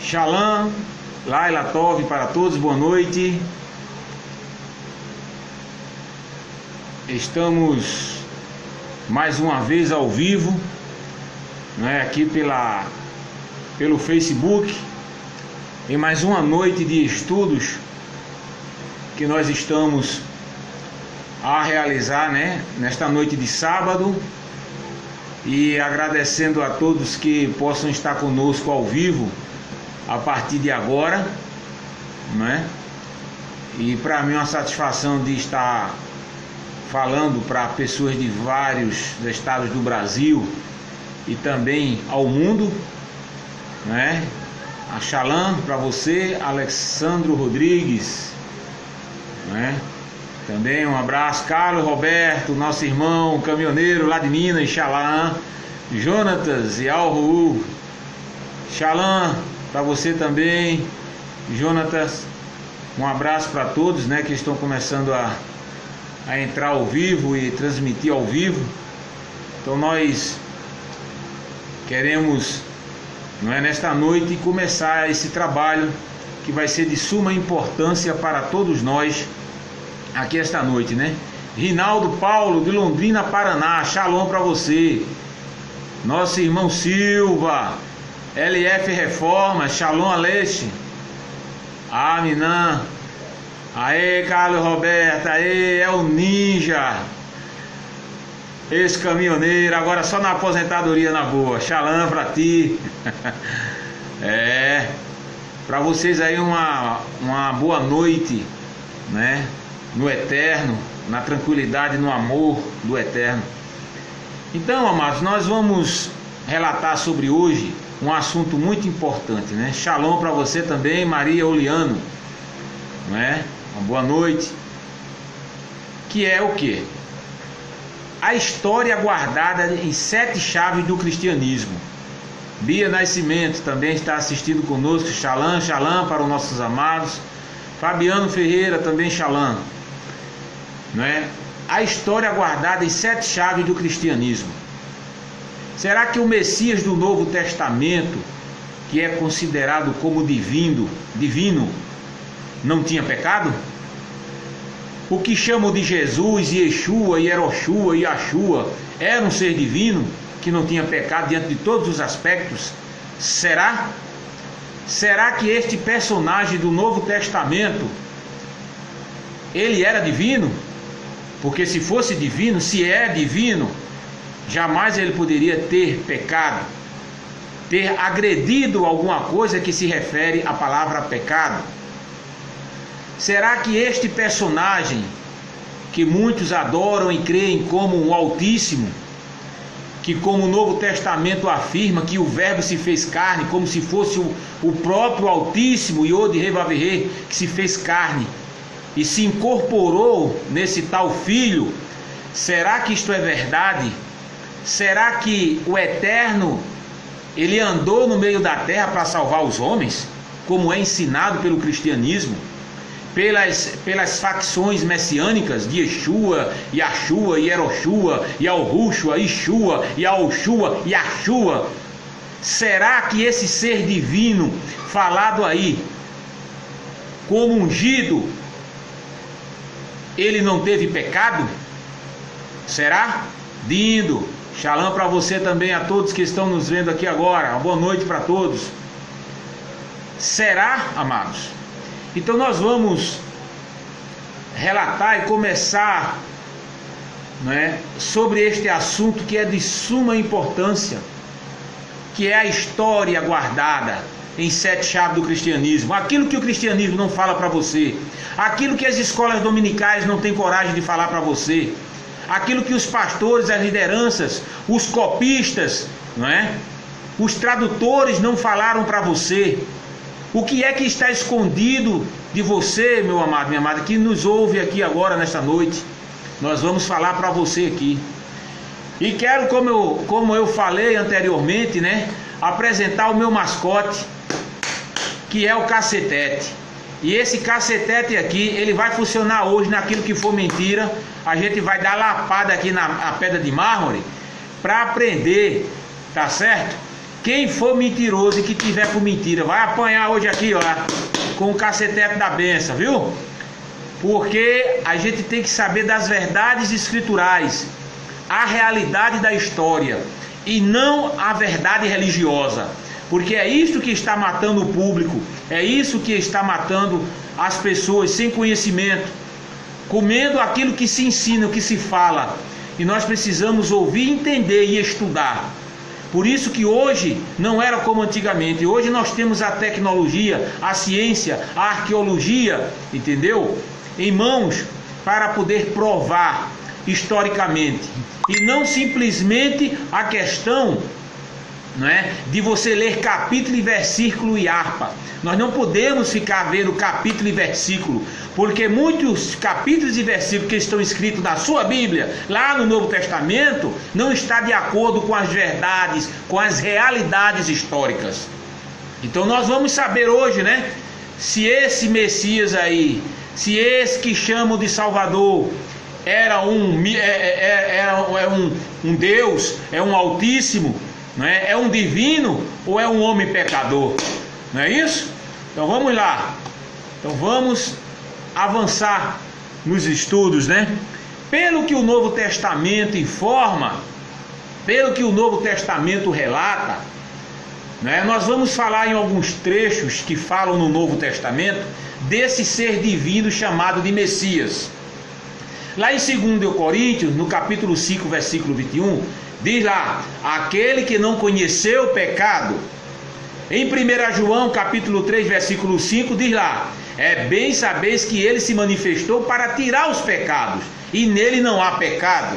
Shalom, Laila Tov para todos, boa noite. Estamos mais uma vez ao vivo, aqui pelo Facebook, em mais uma noite de estudos que nós estamos a realizar, nesta noite de sábado, e agradecendo a todos que possam estar conosco ao vivo a partir de agora, E para mim é uma satisfação de estar falando para pessoas de vários estados do Brasil e também ao mundo, A Shalom para você, Alexandro Rodrigues, Também um abraço, Carlos Roberto, nosso irmão caminhoneiro lá de Minas, Shalom, Jonatas e Alru, Shalom para você também, Jonatas. Um abraço para todos, que estão começando a entrar ao vivo e transmitir ao vivo. Então nós queremos, nesta noite, começar esse trabalho que vai ser de suma importância para todos nós aqui esta noite, Rinaldo Paulo de Londrina, Paraná, Shalom para você. Nosso irmão Silva, LF Reforma, Shalom Aleixo. Aminã. Aê, Carlos Roberto, aê, é o Ninja. Esse caminhoneiro, agora só na aposentadoria na boa. Shalom pra ti. Pra vocês aí uma boa noite, no eterno, na tranquilidade, no amor do eterno. Então, amados, nós vamos relatar sobre hoje um assunto muito importante, Shalom para você também, Maria Oliano, Uma boa noite. Que é o quê? A história guardada em 7 chaves do cristianismo. Bia Nascimento também está assistindo conosco, Shalom, Shalom para os nossos amados. Fabiano Ferreira também, Shalom. A história guardada em 7 chaves do cristianismo. Será que o Messias do Novo Testamento, que é considerado como divino, não tinha pecado? O que chamam de Jesus, Yeshua, Yeroshua e Yahshua era um ser divino que não tinha pecado diante de todos os aspectos? Será? Será que este personagem do Novo Testamento, ele era divino? Porque se fosse divino, se é divino, jamais ele poderia ter pecado, ter agredido alguma coisa que se refere à palavra pecado. Será que este personagem, que muitos adoram e creem como o Altíssimo, que como o Novo Testamento afirma que o Verbo se fez carne, como se fosse o próprio Altíssimo, Yod Revaverê, que se fez carne e se incorporou nesse tal Filho, será que isto é verdade? Será que o Eterno, ele andou no meio da terra para salvar os homens, como é ensinado pelo cristianismo, pelas facções messiânicas de Yeshua, Yahshua, Yeroshua, Yahushua, Ishua, Yahushua, Yahshua? Será que esse ser divino falado aí como ungido, ele não teve pecado? Será? Dindo, Shalom para você também, a todos que estão nos vendo aqui agora. Uma boa noite para todos. Será, amados? Então nós vamos relatar e começar, sobre este assunto que é de suma importância, que é a história guardada em 7 chaves do cristianismo. Aquilo que o cristianismo não fala para você, aquilo que as escolas dominicais não têm coragem de falar para você, aquilo que os pastores, as lideranças, os copistas, os tradutores não falaram para você. O que é que está escondido de você, meu amado, minha amada, que nos ouve aqui agora nesta noite? Nós vamos falar para você aqui. E quero, como eu falei anteriormente, apresentar o meu mascote, que é o cacetete. E esse cacetete aqui, ele vai funcionar hoje naquilo que for mentira. A gente vai dar lapada aqui na pedra de mármore para aprender, tá certo? Quem for mentiroso e que tiver por mentira, vai apanhar hoje aqui, ó, com o cacetete da benção, viu? Porque a gente tem que saber das verdades escriturais, a realidade da história, e não a verdade religiosa. Porque é isso que está matando o público, é isso que está matando as pessoas sem conhecimento, comendo aquilo que se ensina, o que se fala. E nós precisamos ouvir, entender e estudar. Por isso que hoje não era como antigamente. Hoje nós temos a tecnologia, a ciência, a arqueologia, entendeu? Em mãos para poder provar historicamente. E não simplesmente a questão, não é, de você ler capítulo e versículo e harpa. Nós não podemos ficar vendo capítulo e versículo, porque muitos capítulos e versículos que estão escritos na sua Bíblia, lá no Novo Testamento, não está de acordo com as verdades, com as realidades históricas. Então nós vamos saber hoje, né, se esse Messias aí, se esse que chamam de Salvador era um Deus, é um Altíssimo, não é? É um divino ou é um homem pecador? Não é isso? Então vamos lá. Então vamos avançar nos estudos, né? Pelo que o Novo Testamento informa, pelo que o Novo Testamento relata, né? Nós vamos falar em alguns trechos que falam no Novo Testamento desse ser divino chamado de Messias. Lá em 2 Coríntios, no capítulo 5, versículo 21, diz lá: aquele que não conheceu o pecado. Em 1 João capítulo 3, versículo 5, diz lá: é bem sabeis que ele se manifestou para tirar os pecados, e nele não há pecado.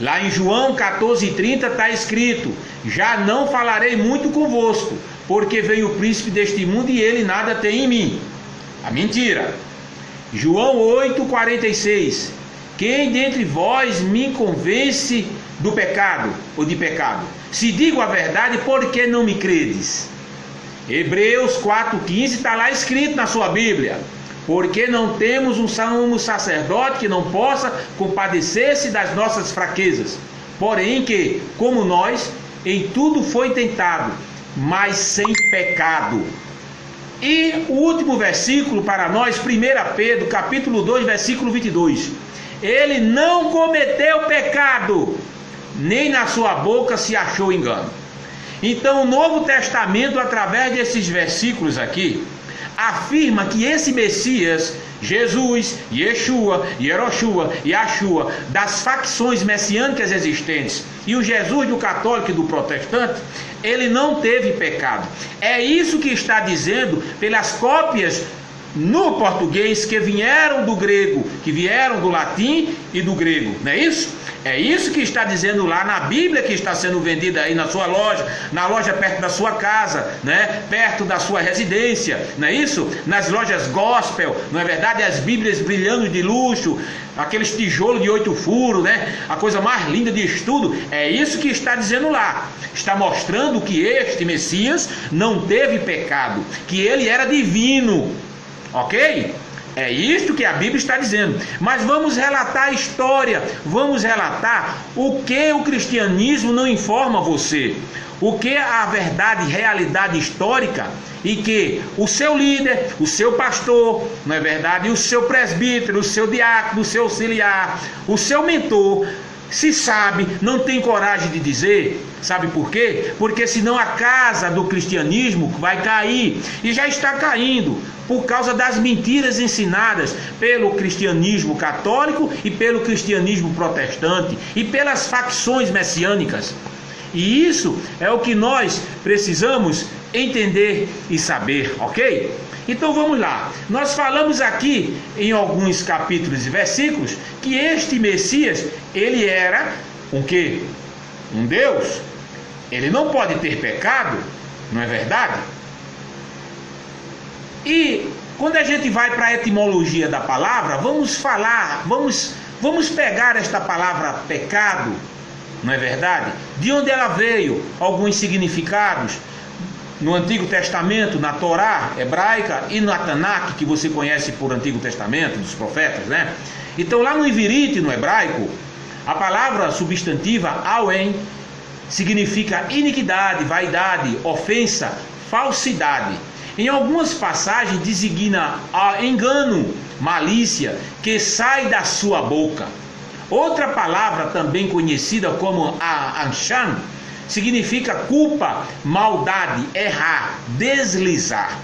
Lá em João 14:30 está escrito: já não falarei muito convosco, porque veio o príncipe deste mundo e ele nada tem em mim. A mentira. João 8:46: quem dentre vós me convence do pecado ou de pecado? Se digo a verdade, por que não me credes? Hebreus 4:15 está lá escrito na sua Bíblia: porque não temos um sumo sacerdote que não possa compadecer-se das nossas fraquezas, porém que, como nós, em tudo foi tentado, mas sem pecado. E o último versículo para nós, 1 Pedro capítulo 2, versículo 22: ele não cometeu pecado, nem na sua boca se achou engano. Então o Novo Testamento, através desses versículos aqui, afirma que esse Messias, Jesus, Yeshua, Yeroshua e Ashua, das facções messiânicas existentes, e o Jesus do católico e do protestante, ele não teve pecado. É isso que está dizendo pelas cópias no português que vieram do grego, que vieram do latim e do grego, não é isso? É isso que está dizendo lá na Bíblia que está sendo vendida aí na sua loja, na loja perto da sua casa, né? Perto da sua residência, não é isso? Nas lojas gospel, não é verdade? As Bíblias brilhando de luxo, aqueles tijolos de 8 furos, né? A coisa mais linda de estudo. É isso que está dizendo lá. Está mostrando que este Messias não teve pecado, que ele era divino. Ok? É isto que a Bíblia está dizendo. Mas vamos relatar a história, vamos relatar o que o cristianismo não informa você, o que a verdade, realidade histórica, e que o seu líder, o seu pastor, não é verdade? O seu presbítero, o seu diácono, o seu auxiliar, o seu mentor, se sabe, não tem coragem de dizer. Sabe por quê? Porque senão a casa do cristianismo vai cair, e já está caindo, por causa das mentiras ensinadas pelo cristianismo católico e pelo cristianismo protestante e pelas facções messiânicas. E isso é o que nós precisamos entender e saber, ok? Então vamos lá. Nós falamos aqui em alguns capítulos e versículos que este Messias, ele era um quê? Um Deus. Ele não pode ter pecado, não é verdade? E quando a gente vai para a etimologia da palavra, vamos pegar esta palavra pecado, não é verdade? De onde ela veio, alguns significados no Antigo Testamento, na Torá hebraica e na Tanakh, que você conhece por Antigo Testamento, dos profetas, né? Então lá no Ivirite, no hebraico, a palavra substantiva Awen, significa iniquidade, vaidade, ofensa, falsidade. Em algumas passagens designa engano, malícia, que sai da sua boca. Outra palavra também conhecida como anshan significa culpa, maldade, errar, deslizar.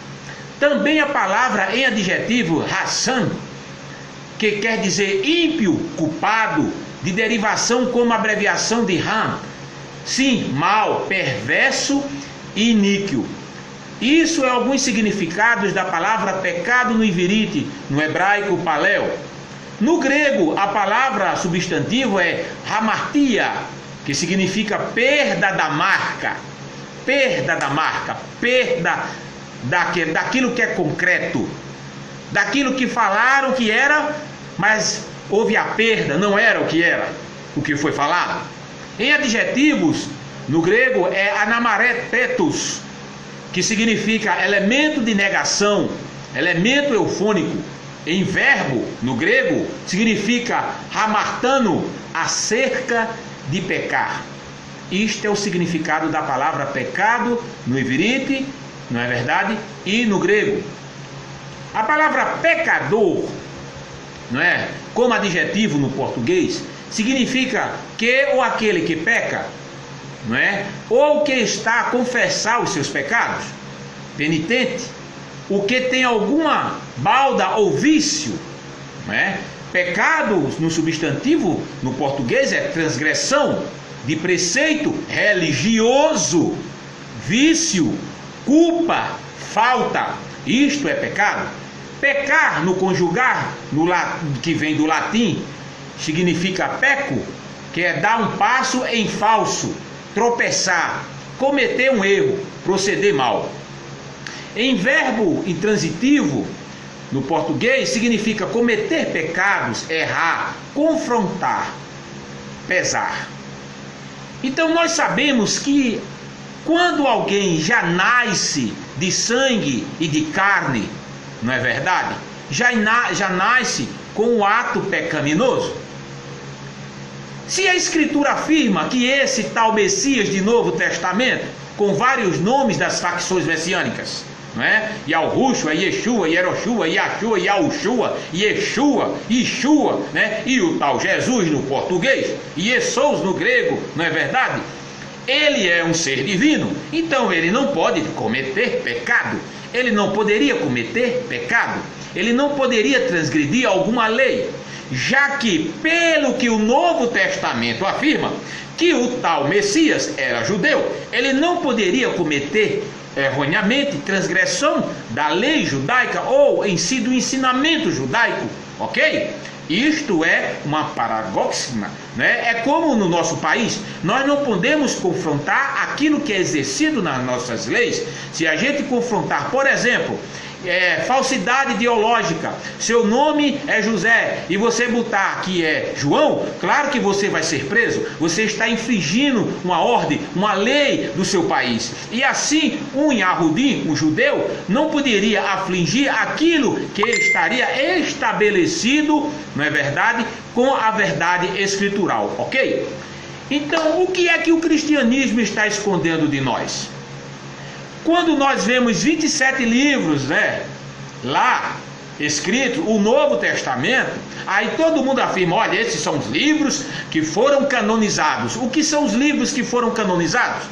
Também a palavra em adjetivo Hassan, que quer dizer ímpio, culpado, de derivação como abreviação de Ram. Sim, mal, perverso e iníquo. Isso é alguns significados da palavra pecado no iverite, no hebraico palel. No grego, a palavra substantivo é hamartia, que significa perda da marca. Perda da marca, perda daquilo que é concreto, daquilo que falaram que era, mas houve a perda, não era o que foi falado. Em adjetivos, no grego é anamaretetos, que significa elemento de negação, elemento eufônico. Em verbo, no grego, significa hamartano, acerca de pecar. Isto é o significado da palavra pecado no iverite, não é verdade? E no grego. A palavra pecador, não é? Como adjetivo no português, significa que ou aquele que peca, não é? Ou que está a confessar os seus pecados, penitente, o que tem alguma balda ou vício, não é? Pecado no substantivo no português é transgressão de preceito religioso, vício, culpa, falta. Isto é pecado. Pecar no conjugar, que vem do latim, significa peco, que é dar um passo em falso, tropeçar, cometer um erro, proceder mal. Em verbo intransitivo, no português, significa cometer pecados, errar, confrontar, pesar. Então nós sabemos que quando alguém já nasce de sangue e de carne, não é verdade? Já nasce com o ato pecaminoso. Se a Escritura afirma que esse tal Messias de Novo Testamento, com vários nomes das facções messiânicas, não é? Yahushua, Yeshua, Yeroshua, Yahshua, Yahushua, Yeshua, Yeshua, né? E o tal Jesus no português, Jesus no grego, não é verdade? Ele é um ser divino, então ele não pode cometer pecado, ele não poderia cometer pecado, ele não poderia transgredir alguma lei, já que, pelo que o Novo Testamento afirma, que o tal Messias era judeu, ele não poderia cometer erroneamente transgressão da lei judaica ou em si do ensinamento judaico, ok? Isto é uma paradoxia, né? É como no nosso país, nós não podemos confrontar aquilo que é exercido nas nossas leis. Se a gente confrontar, por exemplo, falsidade ideológica, seu nome é José e você botar que é João, claro que você vai ser preso, você está infringindo uma ordem, uma lei do seu país. E assim, um Yahudi, um judeu, não poderia afligir aquilo que estaria estabelecido, não é verdade, com a verdade escritural, ok? Então, o que é que o cristianismo está escondendo de nós? Quando nós vemos 27 livros, né, lá escritos, o Novo Testamento, aí todo mundo afirma, olha, esses são os livros que foram canonizados. O que são os livros que foram canonizados?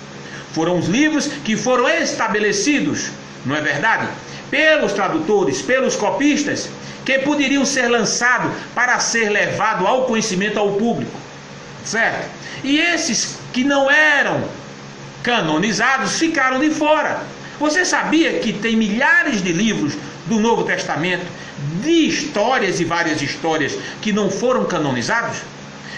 Foram os livros que foram estabelecidos, não é verdade? Pelos tradutores, pelos copistas, que poderiam ser lançados para ser levado ao conhecimento ao público, certo? E esses que não eram canonizados ficaram de fora. Você sabia que tem milhares de livros do Novo Testamento, de histórias e várias histórias que não foram canonizados?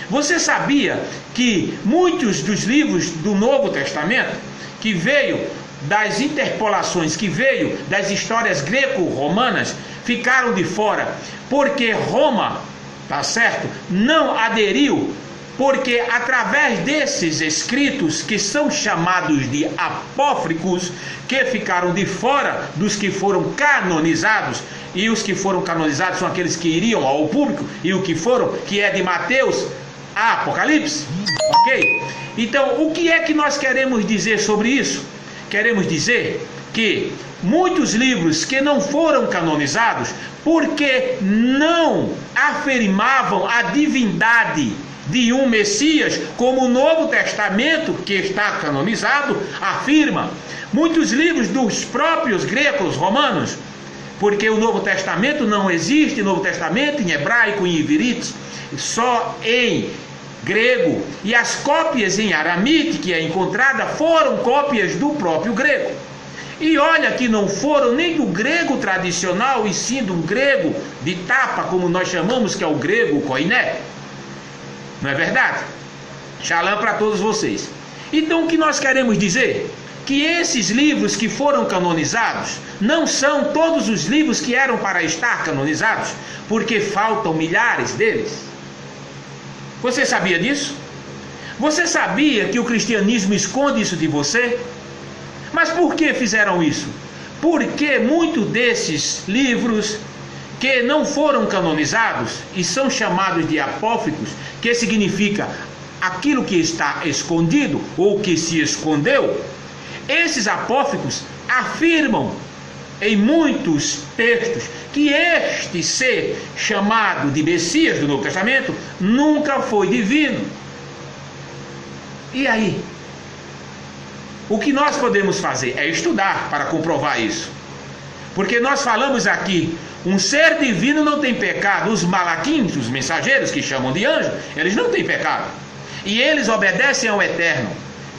Você sabia que muitos dos livros do Novo Testamento, que veio das interpolações, que veio das histórias greco-romanas, ficaram de fora porque Roma, tá certo, não aderiu? Porque através desses escritos, que são chamados de apócrifos, que ficaram de fora dos que foram canonizados, e os que foram canonizados são aqueles que iriam ao público, e o que foram, que é de Mateus a Apocalipse, ok? Então, o que é que nós queremos dizer sobre isso? Queremos dizer que muitos livros que não foram canonizados, porque não afirmavam a divindade de um Messias, como o Novo Testamento, que está canonizado, afirma. Muitos livros dos próprios gregos romanos, porque o Novo Testamento não existe, Novo Testamento em hebraico, em iverito, só em grego, e as cópias em aramite que é encontrada foram cópias do próprio grego. E olha que não foram nem do grego tradicional, e sim do grego de tapa, como nós chamamos, que é o grego koiné. Não é verdade? Shalom para todos vocês. Então o que nós queremos dizer? Que esses livros que foram canonizados não são todos os livros que eram para estar canonizados, porque faltam milhares deles. Você sabia disso? Você sabia que o cristianismo esconde isso de você? Mas por que fizeram isso? Porque muitos desses livros que não foram canonizados e são chamados de apócrifos, que significa aquilo que está escondido ou que se escondeu, esses apócrifos afirmam em muitos textos que este ser chamado de Messias do Novo Testamento nunca foi divino. E aí? O que nós podemos fazer é estudar para comprovar isso. Porque nós falamos aqui, um ser divino não tem pecado. Os malaquins, os mensageiros que chamam de anjos, eles não têm pecado. E eles obedecem ao Eterno.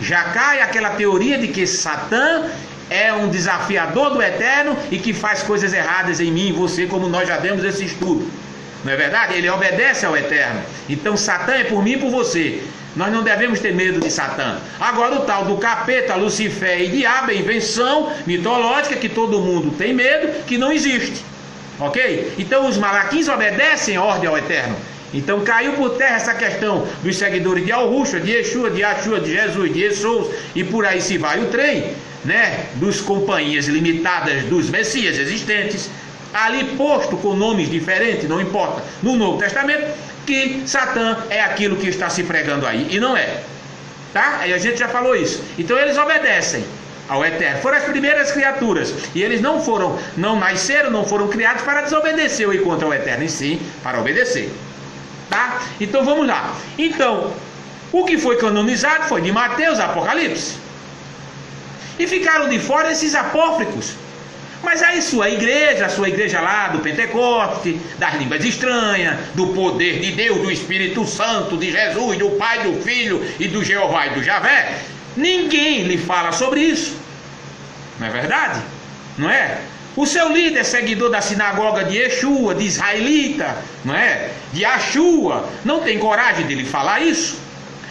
Já cai aquela teoria de que Satã é um desafiador do Eterno e que faz coisas erradas em mim e você, como nós já demos esse estudo. Não é verdade? Ele obedece ao Eterno. Então Satã é por mim e por você. Nós não devemos ter medo de Satã. Agora o tal do capeta, Lucifer e diabo é invenção mitológica que todo mundo tem medo, que não existe. Ok? Então os malaquins obedecem a ordem ao Eterno. Então caiu por terra essa questão dos seguidores de Al-Rushwa, de Yeshua, de Ashua, de Jesus, de Jesus, e por aí se vai o trem, né? Dos companhias limitadas dos Messias existentes, ali posto com nomes diferentes, não importa, no Novo Testamento, que Satã é aquilo que está se pregando aí, e não é, tá? Aí a gente já falou isso. Então eles obedecem ao Eterno, foram as primeiras criaturas, e eles não nasceram, não foram criados para desobedecer ou ir contra o Eterno, e sim para obedecer, tá? Então vamos lá. Então, o que foi canonizado foi de Mateus, Apocalipse, e ficaram de fora esses apócrifos. Mas aí a sua igreja lá do Pentecoste, das línguas estranhas, do poder de Deus, do Espírito Santo, de Jesus, do Pai, do Filho e do Jeová e do Javé, ninguém lhe fala sobre isso. Não é verdade? Não é? O seu líder, seguidor da sinagoga de Yeshua, de israelita, não é? De Ashua, não tem coragem de lhe falar isso,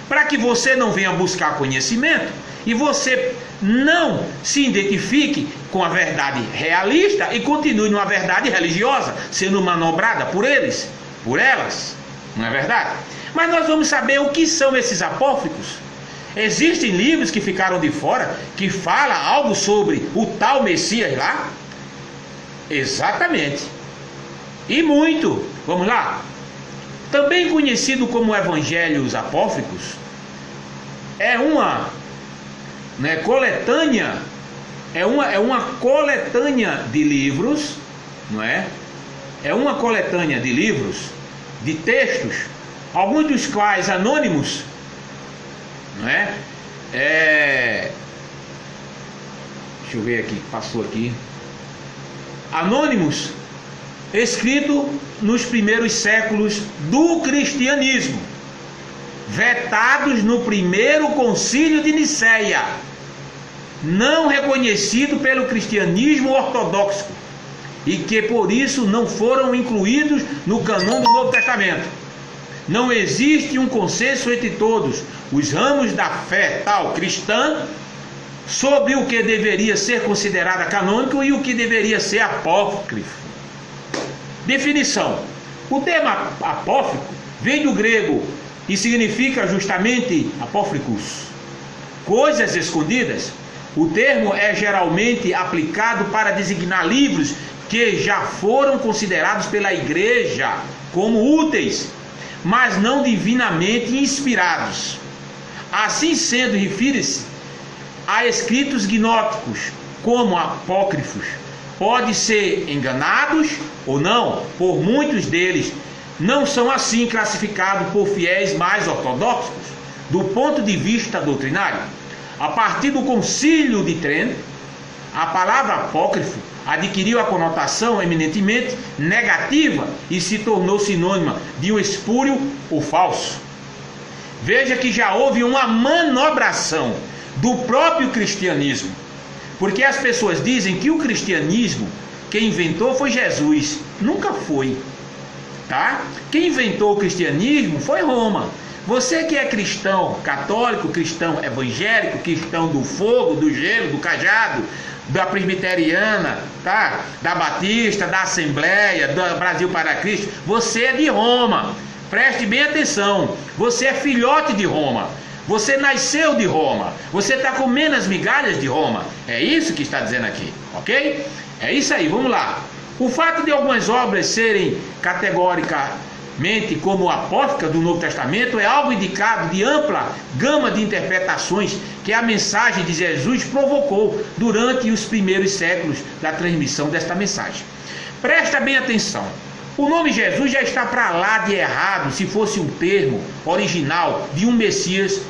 para que você não venha buscar conhecimento e você não se identifique com a verdade realista e continue numa verdade religiosa, sendo manobrada por eles, por elas, não é verdade? Mas nós vamos saber o que são esses apócrifos. Existem livros que ficaram de fora, que falam algo sobre o tal Messias lá? Exatamente. E muito. Vamos lá. Também conhecido como Evangelhos Apócrifos, é uma coletânea, é uma coletânea de livros, não é? É uma coletânea de livros, de textos, alguns dos quais anônimos, não é? Deixa eu ver aqui, passou aqui. Anônimos, escrito nos primeiros séculos do cristianismo, vetados no primeiro concílio de Nicéia, não reconhecido pelo cristianismo ortodoxo, e que por isso não foram incluídos no cânon do Novo Testamento. Não existe um consenso entre todos os ramos da fé tal cristã sobre o que deveria ser considerado canônico e o que deveria ser apócrifo. Definição: o termo apócrifo vem do grego e significa justamente apócrifos, coisas escondidas. O termo é geralmente aplicado para designar livros que já foram considerados pela igreja como úteis, mas não divinamente inspirados. Assim sendo, refere-se a escritos gnósticos como apócrifos. Pode ser enganados ou não, por muitos deles não são assim classificados por fiéis mais ortodoxos do ponto de vista doutrinário. A partir do Concílio de Trento, a palavra apócrifo adquiriu a conotação eminentemente negativa e se tornou sinônima de um espúrio ou falso. Veja que já houve uma manobração do próprio cristianismo, porque as pessoas dizem que o cristianismo, quem inventou foi Jesus. Nunca foi, tá? Quem inventou o cristianismo foi Roma. Você que é cristão católico, cristão evangélico, cristão do fogo, do gelo, do cajado, da presbiteriana, tá? Da batista, da assembleia, do Brasil para Cristo, você é de Roma. Preste bem atenção, você é filhote de Roma. Você nasceu de Roma, você está comendo as migalhas de Roma. É isso que está dizendo aqui, ok? É isso aí, vamos lá. O fato de algumas obras serem categoricamente como apócrifas do Novo Testamento é algo indicado de ampla gama de interpretações que a mensagem de Jesus provocou durante os primeiros séculos da transmissão desta mensagem. Presta bem atenção. O nome Jesus já está para lá de errado se fosse um termo original de um Messias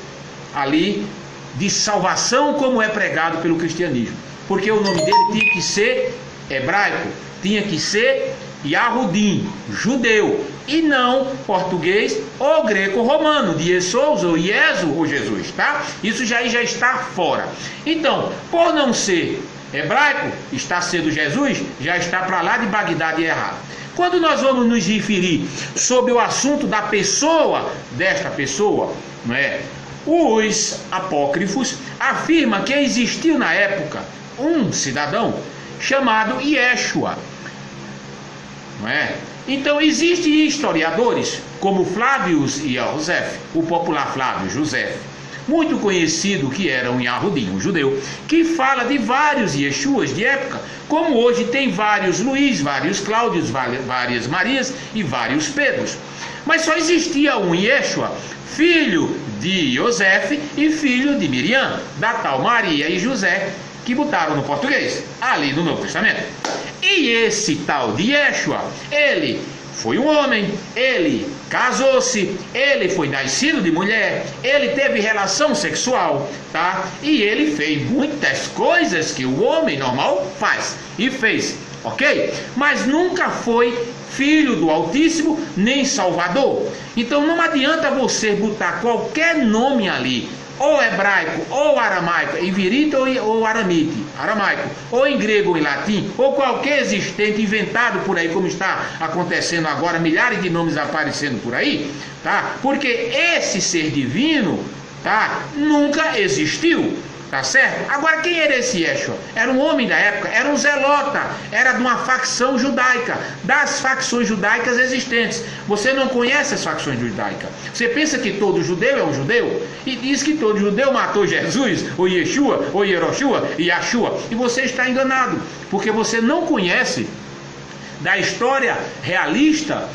ali de salvação como é pregado pelo cristianismo, porque o nome dele tinha que ser hebraico, tinha que ser Yahudim, judeu, e não português ou greco-romano, de Jesus ou Iesu ou Jesus, tá? Isso já está fora. Então, por não ser hebraico, está sendo Jesus, já está para lá de Bagdá de errado. Quando nós vamos nos referir sobre o assunto da pessoa, desta pessoa, não é? Os apócrifos afirmam que existiu na época um cidadão chamado Yeshua, não é? Então existem historiadores como Flávio José, o popular Flávio José, muito conhecido, que era um Yahudim, um judeu, que fala de vários Yeshuas de época, como hoje tem vários Luís, vários Cláudios, várias Marias e vários Pedros. Mas só existia um Yeshua, filho de José e filho de Miriam, da tal Maria e José, que botaram no português, ali no Novo Testamento. E esse tal de Yeshua, ele foi um homem, ele casou-se, ele foi nascido de mulher, ele teve relação sexual, tá? E ele fez muitas coisas que o homem normal faz e fez, ok? Mas nunca foi filho do Altíssimo, nem Salvador. Então não adianta você botar qualquer nome ali, ou hebraico, ou aramaico, em virita ou aramite, aramaico, ou em grego ou em latim, ou qualquer existente inventado por aí, como está acontecendo agora, milhares de nomes aparecendo por aí, tá? Porque esse ser divino, tá? Nunca existiu, tá certo? Agora, quem era esse Yeshua? Era um homem da época, era um zelota, era de uma facção judaica, das facções judaicas existentes. Você não conhece as facções judaicas. Você pensa que todo judeu é um judeu? E diz que todo judeu matou Jesus, ou Yeshua, ou Yeroshua, e Yashua. E você está enganado, porque você não conhece da história realista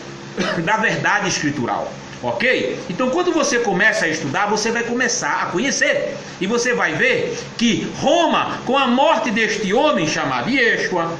da verdade escritural. Ok? Então, quando você começa a estudar, você vai começar a conhecer. E você vai ver que Roma, com a morte deste homem chamado Yeshua,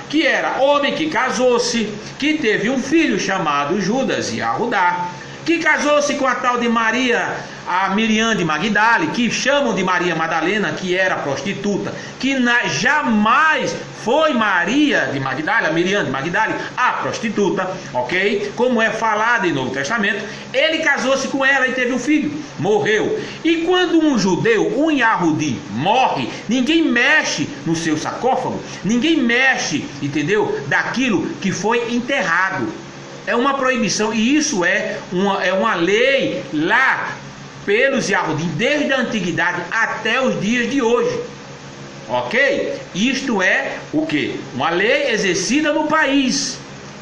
que era homem que casou-se, que teve um filho chamado Judas e Arrudá, que casou-se com a tal de Maria, a Miriam de Magdala, que chamam de Maria Madalena, que era prostituta, que jamais foi Maria de Magdala, Miriam de Magdala, a prostituta, ok? Como é falado em Novo Testamento. Ele casou-se com ela e teve um filho, morreu. E quando um judeu, um Yahudi, morre, ninguém mexe no seu sarcófago, ninguém mexe, entendeu? Daquilo que foi enterrado. É uma proibição, e isso é uma lei lá pelos Yahudim, desde a antiguidade até os dias de hoje, ok? Isto é o que? Uma lei exercida no país,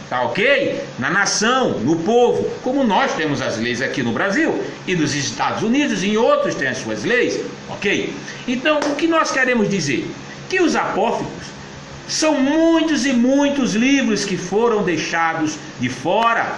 tá ok? Na nação, no povo, como nós temos as leis aqui no Brasil, e nos Estados Unidos, e em outros têm as suas leis, ok? Então, o que nós queremos dizer? Que os apócrifos são muitos e muitos livros que foram deixados de fora,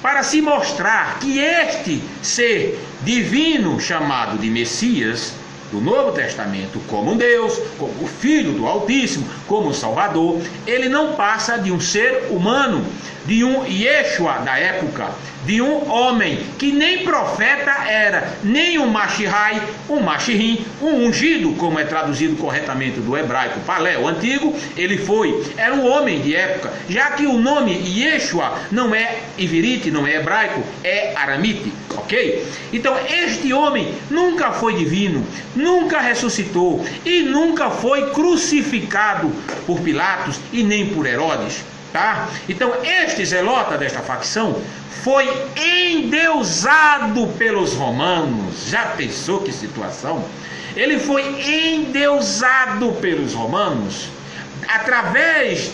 para se mostrar que este ser divino chamado de Messias do Novo Testamento, como Deus, como o Filho do Altíssimo, como Salvador, ele não passa de um ser humano, de um Yeshua da época, de um homem que nem profeta era, nem um Mashihai, um Mashirim, um ungido, como é traduzido corretamente do hebraico Palé, o antigo, era um homem de época, já que o nome Yeshua não é iverite, não é hebraico, é aramite, ok? Então este homem nunca foi divino, nunca ressuscitou e nunca foi crucificado por Pilatos e nem por Herodes. Tá? Então este zelota desta facção foi endeusado pelos romanos. Já pensou que situação? Ele foi endeusado pelos romanos através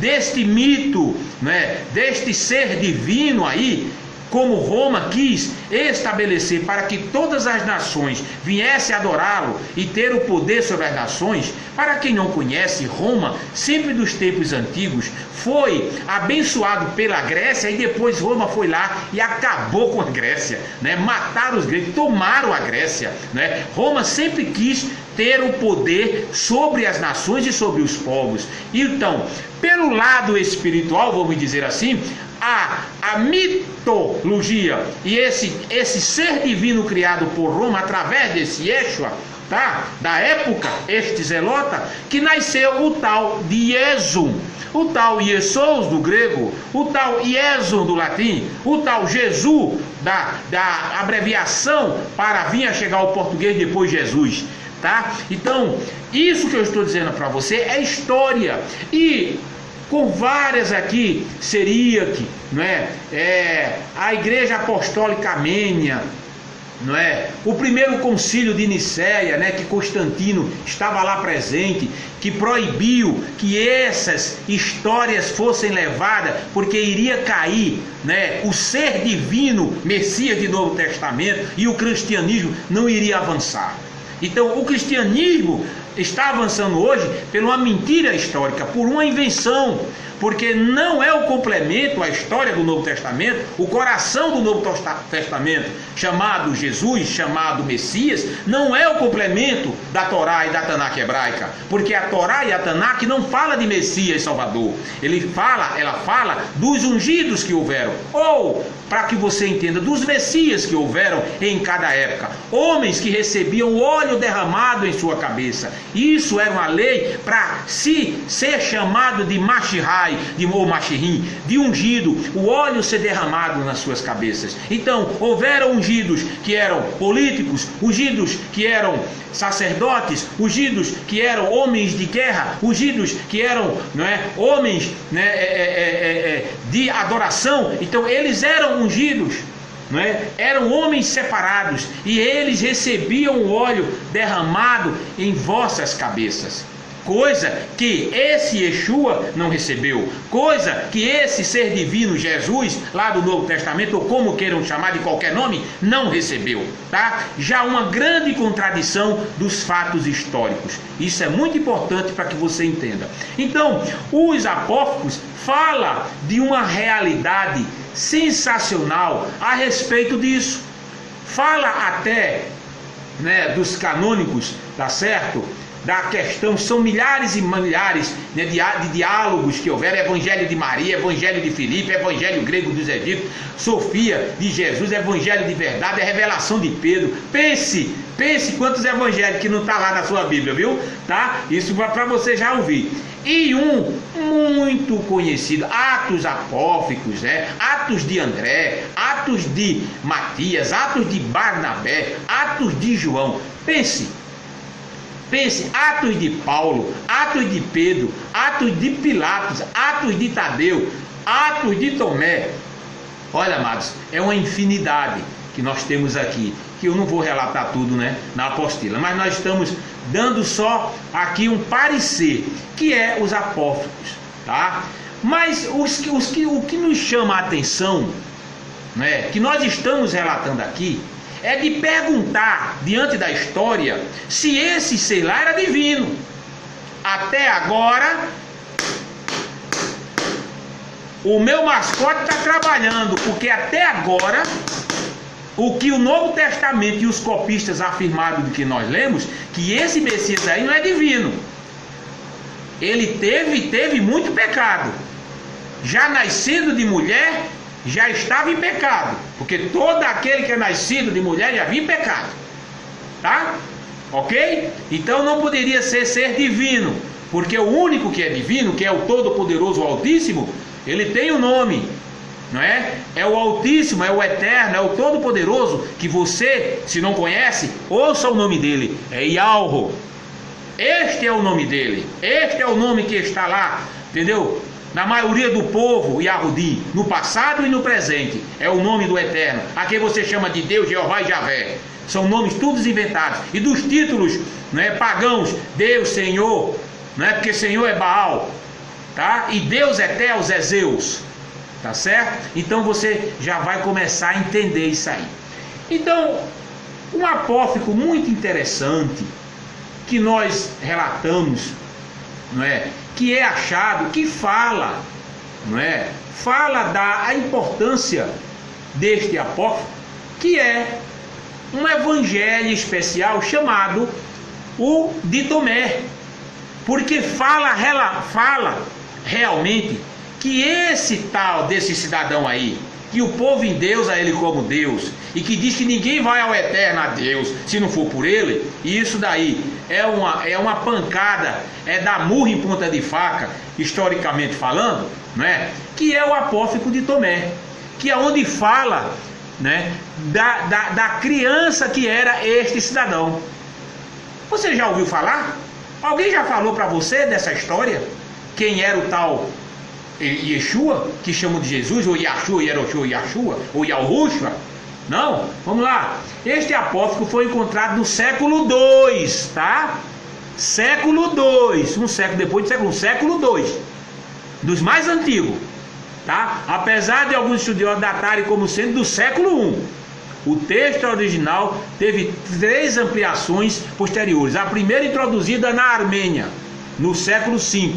deste mito, né? Deste ser divino aí, como Roma quis estabelecer para que todas as nações viessem adorá-lo e ter o poder sobre as nações. Para quem não conhece, Roma, sempre dos tempos antigos, foi abençoado pela Grécia e depois Roma foi lá e acabou com a Grécia, né? Mataram os gregos, tomaram a Grécia, né? Roma sempre quis ter o poder sobre as nações e sobre os povos. Então, pelo lado espiritual, vamos dizer assim, a mitologia e esse ser divino criado por Roma através desse Yeshua, tá? Da época, este zelota, que nasceu o tal de Iesum, o tal Iesos do grego, o tal Iesum do latim, o tal Jesus da abreviação para vir a chegar ao português depois Jesus, tá? Então, isso que eu estou dizendo para você é história, e com várias aqui, Siríaque, não é? A Igreja Apostólica Armênia, não é? O primeiro concílio de Nicéia, né, que Constantino estava lá presente, que proibiu que essas histórias fossem levadas, porque iria cair, né, o ser divino, Messias do Novo Testamento, e o cristianismo não iria avançar. Então o cristianismo está avançando hoje por uma mentira histórica, por uma invenção, porque não é o complemento à história do Novo Testamento, o coração do Novo Testamento, chamado Jesus, chamado Messias, não é o complemento da Torá e da Tanakh hebraica, porque a Torá e a Tanakh não fala de Messias Salvador, ela fala dos ungidos que houveram, ou, para que você entenda, dos Messias que houveram em cada época, homens que recebiam óleo derramado em sua cabeça. Isso era uma lei para ser chamado de Mashihai, ou Mashirim, de ungido, o óleo ser derramado nas suas cabeças. Então, houveram ungidos que eram políticos, ungidos que eram sacerdotes, ungidos que eram homens de guerra, ungidos que eram, não é, homens, né, de adoração. Então, eles eram ungidos, não é? Eram homens separados, e eles recebiam o óleo derramado em vossas cabeças, coisa que esse Yeshua não recebeu, coisa que esse ser divino Jesus, lá do Novo Testamento, ou como queiram chamar de qualquer nome, não recebeu, tá? Já uma grande contradição dos fatos históricos. Isso é muito importante para que você entenda. Então, os apócrifos falam de uma realidade sensacional a respeito disso. Fala até, né, dos canônicos, tá certo? Da questão, são milhares e milhares, né, de diálogos que houveram: Evangelho de Maria, Evangelho de Filipe, Evangelho grego dos Egípcios, Sofia de Jesus, Evangelho de verdade, a revelação de Pedro. Pense quantos evangelhos que não está lá na sua Bíblia, viu? Tá? Isso para você já ouvir. E um muito conhecido, Atos Apócrifos, né? Atos de André, Atos de Matias, Atos de Barnabé, Atos de João. Pense, Atos de Paulo, Atos de Pedro, Atos de Pilatos, Atos de Tadeu, Atos de Tomé. Olha, amados, é uma infinidade que nós temos aqui, que eu não vou relatar tudo, né, na apostila, mas nós estamos dando só aqui um parecer, que é os apócrifos, tá? Mas o que nos chama a atenção, né, que nós estamos relatando aqui, é de perguntar, diante da história, se esse ser lá era divino. Até agora, o meu mascote está trabalhando, porque até agora o que o Novo Testamento e os copistas afirmaram do que nós lemos, que esse Messias aí não é divino. Ele teve muito pecado. Já nascido de mulher, já estava em pecado, porque todo aquele que é nascido de mulher já vive em pecado, tá? Ok? Então não poderia ser divino, porque o único que é divino, que é o Todo-Poderoso, o Altíssimo, ele tem um nome, não é? É o Altíssimo, é o Eterno, é o Todo-Poderoso, que você, se não conhece, ouça o nome dele, é Yahweh. Este é o nome dele, este é o nome que está lá, entendeu? Na maioria do povo Yahudi, no passado e no presente, é o nome do Eterno, a quem você chama de Deus, Jeová e Javé. São nomes todos inventados. E dos títulos, não é, pagãos, Deus, Senhor, não é, porque Senhor é Baal, tá? E Deus é Teus, é Zeus, tá certo? Então você já vai começar a entender isso aí. Então, um apócrifo muito interessante que nós relatamos, não é, que é achado, que fala, não é, fala da importância deste apócrifo, que é um evangelho especial chamado o de Tomé, porque fala realmente que esse tal desse cidadão aí, que o povo endeusa ele como Deus, e que diz que ninguém vai ao eterno a Deus se não for por ele, e isso daí é uma pancada, é dar murro em ponta de faca, historicamente falando, né? Que é o apócrifo de Tomé, que é onde fala, né, da criança que era este cidadão. Você já ouviu falar? Alguém já falou para você dessa história? Quem era o tal Yeshua, que chamam de Jesus, ou Yahshua, Yeroshua, Yahshua, ou Yahushua? Não? Vamos lá. Este apócrifo foi encontrado no século II, tá? Século II, um século depois do século II, dos mais antigos, tá? Apesar de alguns estudiosos datarem como sendo do século I. O texto original teve 3 ampliações posteriores. A primeira introduzida na Armênia, no século V.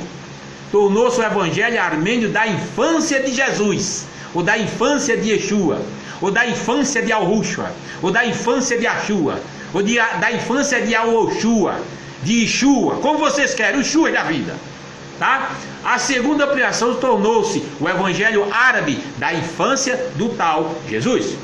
Tornou-se o evangelho armênio da infância de Jesus, ou da infância de Yeshua, ou da infância de Yahushua, ou da infância de Yahshua, ou da infância de Yahushua, de Yeshua, como vocês querem, o Yeshua da vida, tá? A segunda ampliação tornou-se o evangelho árabe da infância do tal Jesus.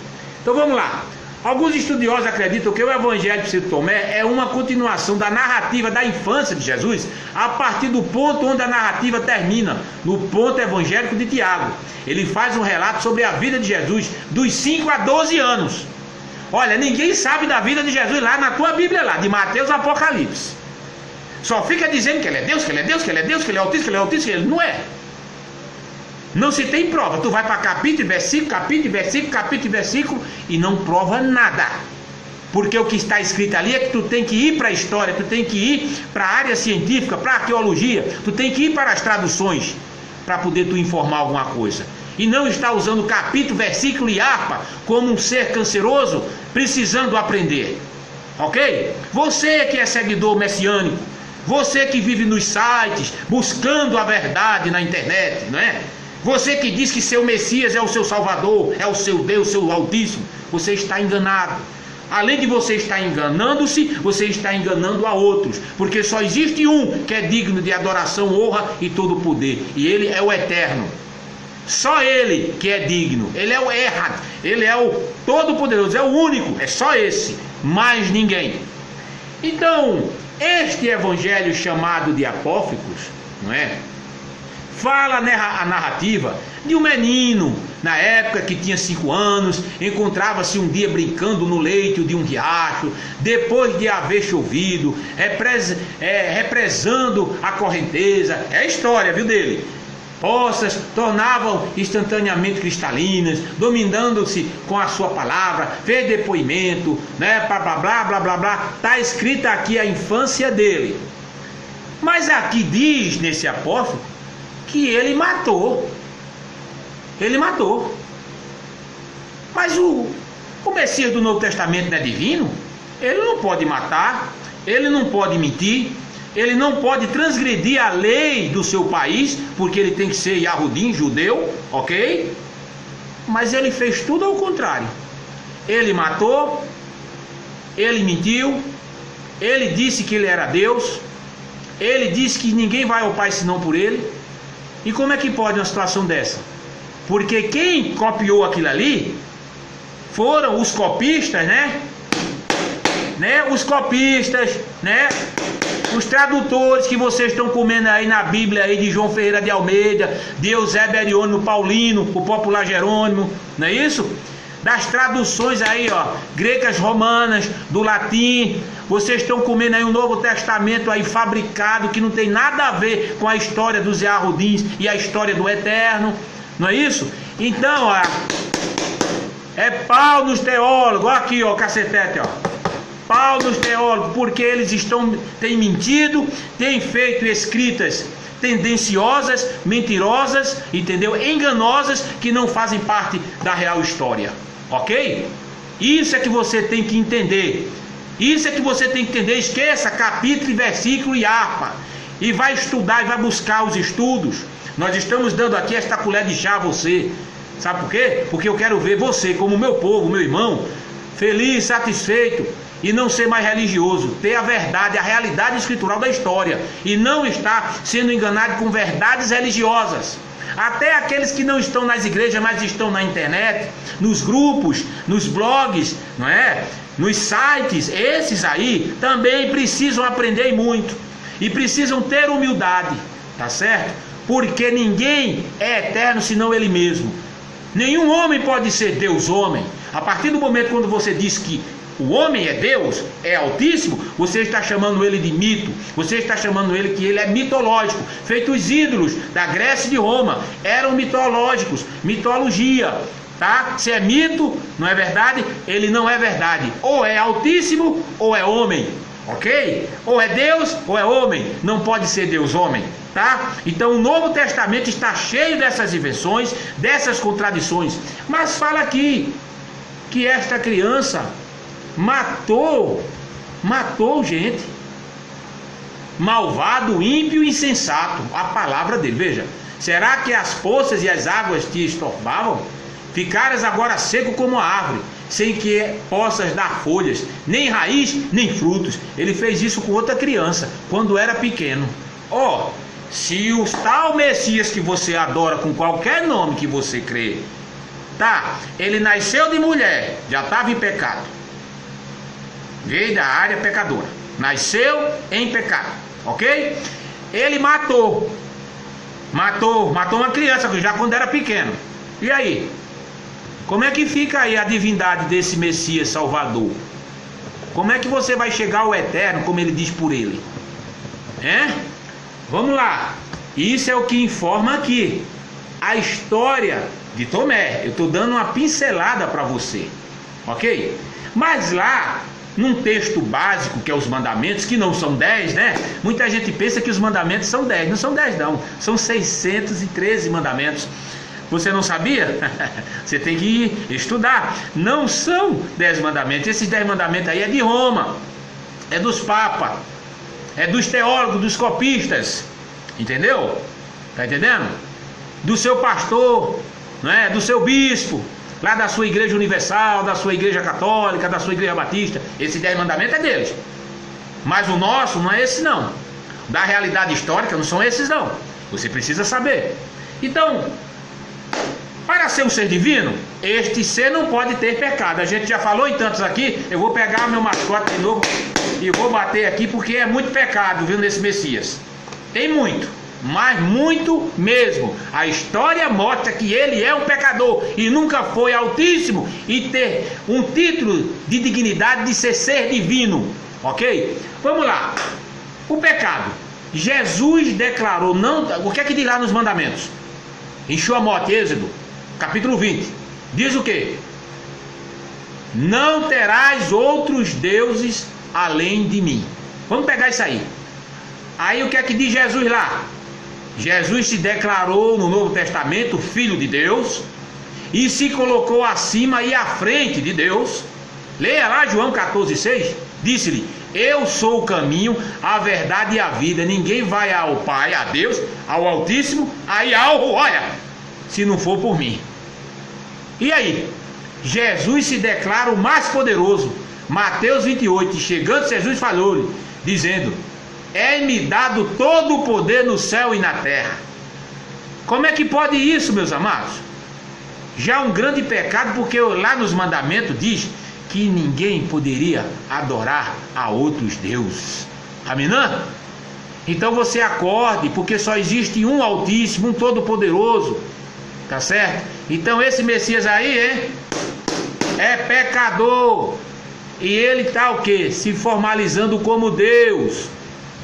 Então vamos lá. Alguns estudiosos acreditam que o evangelho de Tomé é uma continuação da narrativa da infância de Jesus, a partir do ponto onde a narrativa termina, no ponto evangélico de Tiago. Ele faz um relato sobre a vida de Jesus dos 5 a 12 anos. Olha, ninguém sabe da vida de Jesus lá na tua Bíblia, lá de Mateus a Apocalipse. Só fica dizendo que ele é Deus, que ele é Deus, que ele é Deus, que ele é Altíssimo, que ele é Altíssimo, que ele não é. Não se tem prova. Tu vai para capítulo, versículo e não prova nada. Porque o que está escrito ali é que tu tem que ir para a história, tu tem que ir para a área científica, para a arqueologia, tu tem que ir para as traduções para poder tu informar alguma coisa. E não está usando capítulo, versículo e harpa como um ser canceroso precisando aprender. Ok? Você que é seguidor messiânico, você que vive nos sites buscando a verdade na internet, não é? Você que diz que seu Messias é o seu Salvador, é o seu Deus, seu Altíssimo, você está enganado. Além de você estar enganando-se, você está enganando a outros, porque só existe um que é digno de adoração, honra e todo poder, e ele é o Eterno. Só ele que é digno, ele é o Errad, ele é o Todo-Poderoso, é o único, é só esse, mais ninguém. Então, este evangelho chamado de apócrifos, não é? Fala a narrativa de um menino, na época que tinha 5 anos, encontrava-se um dia brincando no leito de um riacho, depois de haver chovido, represando a correnteza, é a história, viu, dele. Poças tornavam instantaneamente cristalinas, dominando-se com a sua palavra, fez depoimento, né, blá blá blá blá blá blá. Está escrita aqui a infância dele. Mas aqui diz nesse apócrifo que ele matou. Ele matou. Mas o Messias do Novo Testamento não é divino? Ele não pode matar, ele não pode mentir. ele não pode transgredir a lei do seu país, porque ele tem que ser Yahudim, judeu, ok? Mas ele fez tudo ao contrário. Ele matou, ele mentiu, ele disse que ele era Deus, ele disse que ninguém vai ao Pai senão por ele. E como é que pode uma situação dessa? Porque quem copiou aquilo ali foram os copistas, né? Os copistas, né? Os tradutores que vocês estão comendo aí na Bíblia aí de João Ferreira de Almeida, de Eusébio Ariônimo Paulino, o popular Jerônimo, não é isso? Das traduções aí, ó, grecas romanas, do latim, vocês estão comendo aí um Novo Testamento aí fabricado, que não tem nada a ver com a história dos Yahudins e a história do Eterno, não é isso? Então, ó, é pau nos teólogos, ó aqui, ó, cacetete, ó. Pau nos teólogos, porque eles têm mentido, têm feito escritas tendenciosas, mentirosas, entendeu? Enganosas, que não fazem parte da real história, ok? Isso é que você tem que entender. Isso é que você tem que entender. Esqueça capítulo e versículo e harpa, e vai estudar e vai buscar os estudos. Nós estamos dando aqui esta colher de chá a você. Sabe por quê? Porque eu quero ver você como meu povo, meu irmão, feliz, satisfeito, e não ser mais religioso, ter a verdade, a realidade escritural da história, e não estar sendo enganado com verdades religiosas. Até aqueles que não estão nas igrejas, mas estão na internet, nos grupos, nos blogs, não é? Nos sites, esses aí também precisam aprender muito, e precisam ter humildade, tá certo? Porque ninguém é eterno senão ele mesmo. Nenhum homem pode ser Deus homem. A partir do momento quando você diz que o homem é Deus, é altíssimo, você está chamando ele de mito, você está chamando ele que ele é mitológico, feito os ídolos da Grécia e de Roma, eram mitológicos, mitologia, tá? Se é mito, não é verdade? Ele não é verdade, ou é altíssimo ou é homem, ok? Ou é Deus ou é homem, não pode ser Deus homem, tá? Então o Novo Testamento está cheio dessas invenções, dessas contradições, mas fala aqui que esta criança matou gente, malvado, ímpio e insensato, a palavra dele. Veja, será que as poças e as águas te estorvavam? Ficaras agora seco como a árvore, sem que possas dar folhas, nem raiz, nem frutos. Ele fez isso com outra criança, quando era pequeno. Ó, se o tal Messias que você adora, com qualquer nome que você crê, tá, ele nasceu de mulher, já estava em pecado, veio da área pecadora, nasceu em pecado, ok? Ele matou uma criança já quando era pequeno. E aí? Como é que fica aí a divindade desse Messias Salvador? Como é que você vai chegar ao eterno, como ele diz por ele? Vamos lá. Isso é o que informa aqui a história de Tomé. Eu estou dando uma pincelada para você, ok? Mas lá, num texto básico, que é os mandamentos, que não são 10, né? Muita gente pensa que os mandamentos são 10, não são 10 não, são 613 mandamentos. Você não sabia? Você tem que estudar. Não são 10 mandamentos, esses 10 mandamentos aí é de Roma, é dos papas, é dos teólogos, dos copistas, entendeu? Tá entendendo? Do seu pastor, não é? Do seu bispo, lá da sua igreja universal, da sua igreja católica, da sua igreja batista. Esses 10 mandamentos é deles. Mas o nosso não é esse não. Da realidade histórica não são esses não. Você precisa saber. Então, para ser um ser divino, este ser não pode ter pecado. A gente já falou em tantos aqui. Eu vou pegar meu mascote de novo e vou bater aqui, porque é muito pecado, viu, nesse Messias. Tem muito, mas muito mesmo. A história mostra que ele é um pecador e nunca foi altíssimo e ter um título de dignidade de ser divino, ok? Vamos lá. O pecado, Jesus declarou, não, o que é que diz lá nos mandamentos? Em Shemot, Êxodo, capítulo 20, diz o que? Não terás outros deuses além de mim. Vamos pegar isso aí. Aí o que é que diz Jesus lá? Jesus se declarou no Novo Testamento Filho de Deus e se colocou acima e à frente de Deus. Leia lá João 14,6. Disse-lhe: Eu sou o caminho, a verdade e a vida. Ninguém vai ao Pai, a Deus, ao Altíssimo, aí olha, se não for por mim. E aí? Jesus se declara o mais poderoso. Mateus 28, chegando Jesus falou-lhe, dizendo: é-me dado todo o poder no céu e na terra. Como é que pode isso, meus amados? Já um grande pecado, porque lá nos mandamentos diz que ninguém poderia adorar a outros deuses. Amém? Então você acorde, porque só existe um Altíssimo, um Todo-Poderoso. Tá certo? Então esse Messias aí, hein, é pecador. E ele está o quê? Se formalizando como Deus.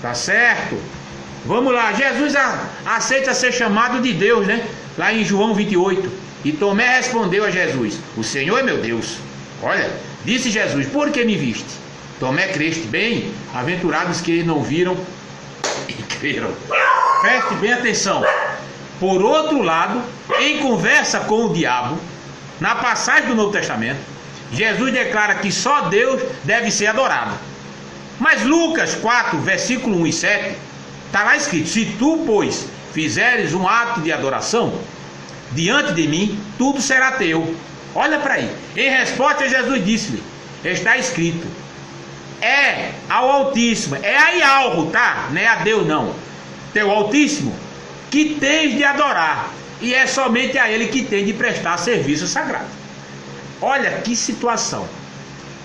Tá certo? Vamos lá, Jesus aceita ser chamado de Deus, né? Lá em João 28. E Tomé respondeu a Jesus: o Senhor é meu Deus. Olha, disse Jesus: por que me viste? Tomé, creste? Bem, aventurados que não viram e creram. Preste bem atenção. Por outro lado, em conversa com o diabo, na passagem do Novo Testamento, Jesus declara que só Deus deve ser adorado. Mas Lucas 4, versículo 1 e 7, está lá escrito: se tu, pois, fizeres um ato de adoração diante de mim, tudo será teu. Olha para aí. Em resposta, Jesus disse-lhe: está escrito, é ao Altíssimo, é a Yahweh, tá? Não é a Deus não, teu Altíssimo, que tens de adorar, e é somente a Ele que tem de prestar serviço sagrado. Olha que situação.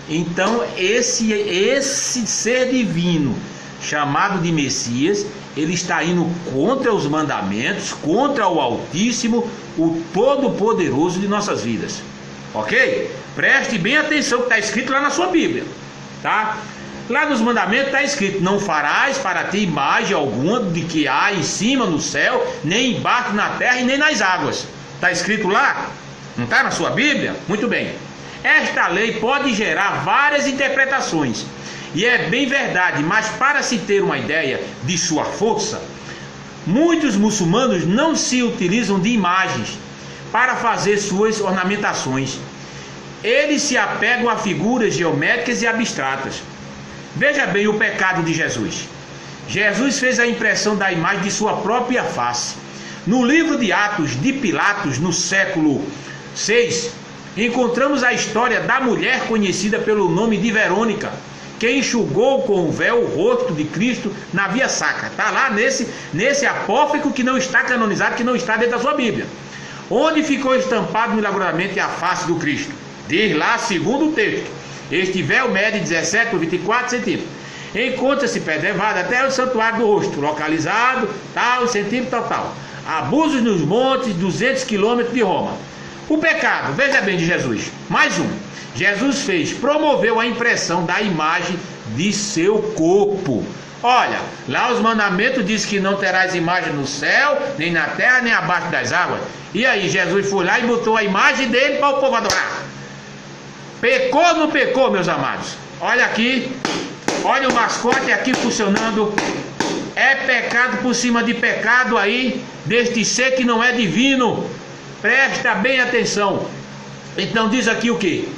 Então esse ser divino chamado de Messias, ele está indo contra os mandamentos, contra o Altíssimo, o Todo-Poderoso de nossas vidas. Ok? Preste bem atenção que está escrito lá na sua Bíblia, tá? Lá nos mandamentos está escrito: não farás para ti imagem alguma de que há em cima no céu, nem embaixo na terra e nem nas águas. Está escrito lá? Não está na sua Bíblia? Muito bem. Esta lei pode gerar várias interpretações, e é bem verdade, mas para se ter uma ideia de sua força, muitos muçulmanos não se utilizam de imagens para fazer suas ornamentações. Eles se apegam a figuras geométricas e abstratas. Veja bem o pecado de Jesus. Jesus fez a impressão da imagem de sua própria face. No livro de Atos de Pilatos, no século 6, encontramos a história da mulher conhecida pelo nome de Verônica, que enxugou com o véu o rosto de Cristo na Via Sacra. Está lá nesse apócrifo que não está canonizado, que não está dentro da sua Bíblia. Onde ficou estampado milagrosamente a face do Cristo. Diz lá, segundo o texto, este véu mede 17 por 24 centímetros. Encontra-se preservado até o santuário do rosto, localizado, tal, centímetro, tal. Abusos nos montes, 200 quilômetros de Roma. O pecado, veja bem, de Jesus. Mais um. Jesus promoveu a impressão da imagem de seu corpo. Olha, lá os mandamentos dizem que não terás imagem no céu, nem na terra, nem abaixo das águas. E aí Jesus foi lá e botou a imagem dele para o povo adorar. Pecou ou não pecou, meus amados? Olha aqui, olha o mascote aqui funcionando. É pecado por cima de pecado aí, deste ser que não é divino. Presta bem atenção. Então diz aqui o quê?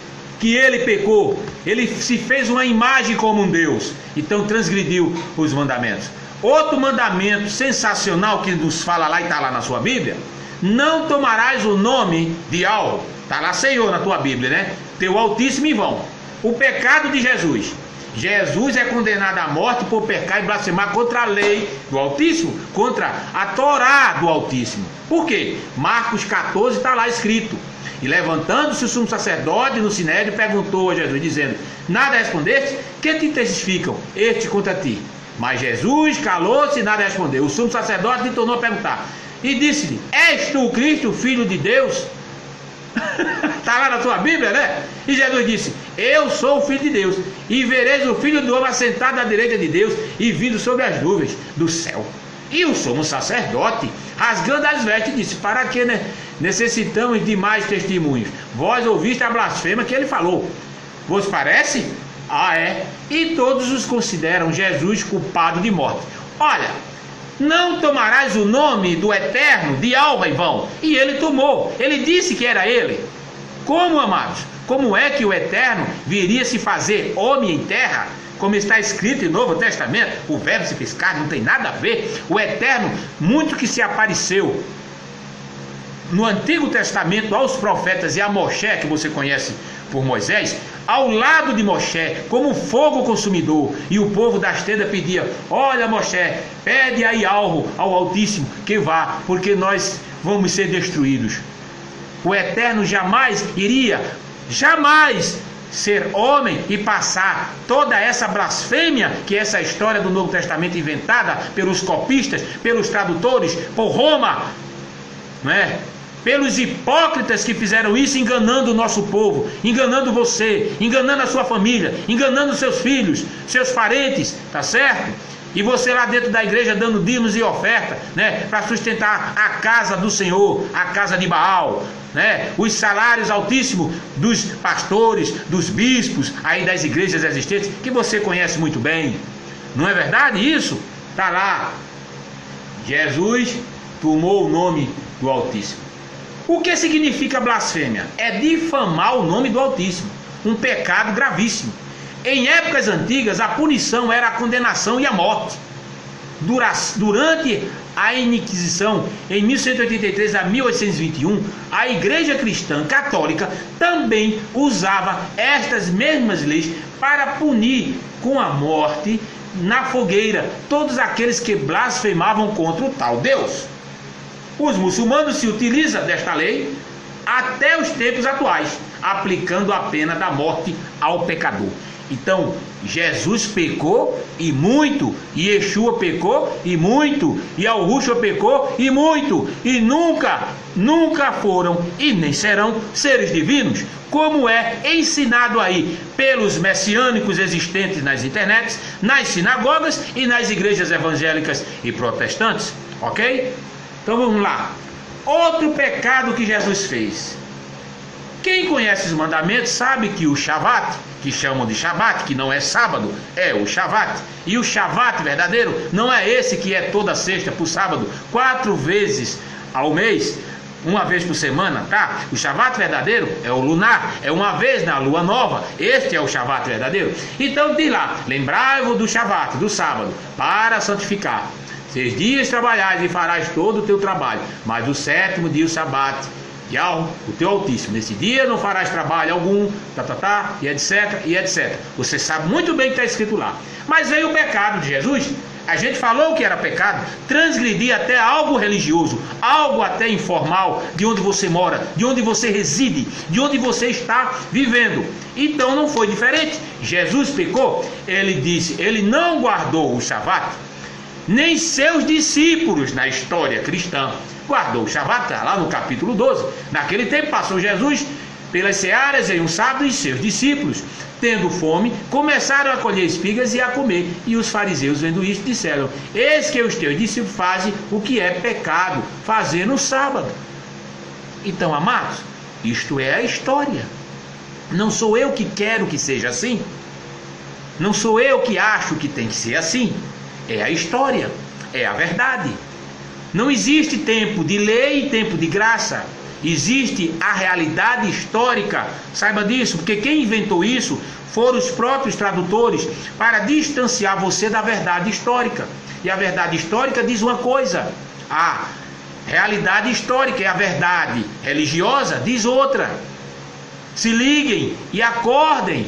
Que ele pecou, ele se fez uma imagem como um Deus, então transgrediu os mandamentos. Outro mandamento sensacional que nos fala lá e está lá na sua Bíblia: não tomarás o nome de algo. Está lá Senhor na tua Bíblia, né? Teu Altíssimo em vão. O pecado de Jesus. Jesus é condenado à morte por pecar e blasfemar contra a lei do Altíssimo, contra a Torá do Altíssimo. Por quê? Marcos 14 está lá escrito: e levantando-se o sumo sacerdote no sinédrio, perguntou a Jesus, dizendo: nada respondeste? Que te testificam este contra ti? Mas Jesus calou-se e nada respondeu. O sumo sacerdote lhe tornou a perguntar e disse-lhe: és tu o Cristo, filho de Deus? Está lá na tua Bíblia, né? E Jesus disse: eu sou o Filho de Deus, e vereis o Filho do Homem assentado à direita de Deus e vindo sobre as nuvens do céu. E o sumo sacerdote, rasgando as vestes, disse: para que necessitamos de mais testemunhos? Vós ouviste a blasfêmia que ele falou. Vos parece? Ah, é. E todos os consideram Jesus culpado de morte. Olha, não tomarás o nome do Eterno de alma em vão. E ele tomou. Ele disse que era ele. Como, amados? Como é que o Eterno viria se fazer homem em terra? como está escrito em Novo Testamento, o verbo se fez carne, não tem nada a ver. O Eterno, muito que se apareceu no Antigo Testamento aos profetas e a Moshe, que você conhece por Moisés, ao lado de Moshe, como fogo consumidor, e o povo das tendas pedia: olha, Moshe, pede aí algo ao Altíssimo que vá, porque nós vamos ser destruídos. O Eterno jamais iria, jamais ser homem e passar toda essa blasfêmia, que é essa história do Novo Testamento inventada pelos copistas, pelos tradutores, por Roma, não é? Pelos hipócritas que fizeram isso, enganando o nosso povo, enganando você, enganando a sua família, enganando seus filhos, seus parentes, tá certo? E você lá dentro da igreja dando dízimos e oferta, né, para sustentar a casa do Senhor, a casa de Baal, né, os salários altíssimos dos pastores, dos bispos, aí das igrejas existentes, que você conhece muito bem. Não é verdade isso? Tá lá. Jesus tomou o nome do Altíssimo. O que significa blasfêmia? É difamar o nome do Altíssimo, um pecado gravíssimo. Em épocas antigas, a punição era a condenação e a morte. Durante a Inquisição, em 1183 a 1821, a Igreja Cristã Católica também usava estas mesmas leis para punir com a morte na fogueira todos aqueles que blasfemavam contra o tal Deus. Os muçulmanos se utilizam desta lei até os tempos atuais, aplicando a pena da morte ao pecador. Então, Jesus pecou e muito, e Yeshua pecou e muito, e Yahushua pecou e muito, e nunca foram e nem serão seres divinos, como é ensinado aí pelos messiânicos existentes nas internets, nas sinagogas e nas igrejas evangélicas e protestantes, ok? Então vamos lá. Outro pecado que Jesus fez. Quem conhece os mandamentos sabe que o Shabat, que chamam de Shabat, que não é sábado, é o Shabat. E o Shabat verdadeiro não é esse que é toda sexta por sábado, 4 vezes ao mês, uma vez por semana, tá? O Shabat verdadeiro é o lunar, é uma vez na lua nova. Este é o Shabat verdadeiro. Então diz lá: lembrai-vos do Shabat, do sábado, para santificar. 6 dias trabalhais e farás todo o teu trabalho, mas o 7º dia o Shabat, o teu Altíssimo. Nesse dia não farás trabalho algum, e etc, e etc. Você sabe muito bem que está escrito lá. Mas veio o pecado de Jesus. A gente falou que era pecado transgredir até algo religioso, algo até informal, de onde você mora, de onde você reside, de onde você está vivendo. Então não foi diferente. Jesus pecou, ele não guardou o Shabat, nem seus discípulos na história cristã guardou o Shabat, lá no capítulo 12. Naquele tempo passou Jesus pelas searas em um sábado, e seus discípulos, tendo fome, começaram a colher espigas e a comer. E os fariseus, vendo isto, disseram: eis que os teus discípulos fazem o que é pecado fazer no sábado. Então, amados, isto é a história. Não sou eu que quero que seja assim, não sou eu que acho que tem que ser assim. É a história, é a verdade. Não existe tempo de lei e tempo de graça. Existe a realidade histórica. Saiba disso, porque quem inventou isso foram os próprios tradutores, para distanciar você da verdade histórica. E a verdade histórica diz uma coisa, a realidade histórica e a verdade religiosa diz outra. Se liguem e acordem.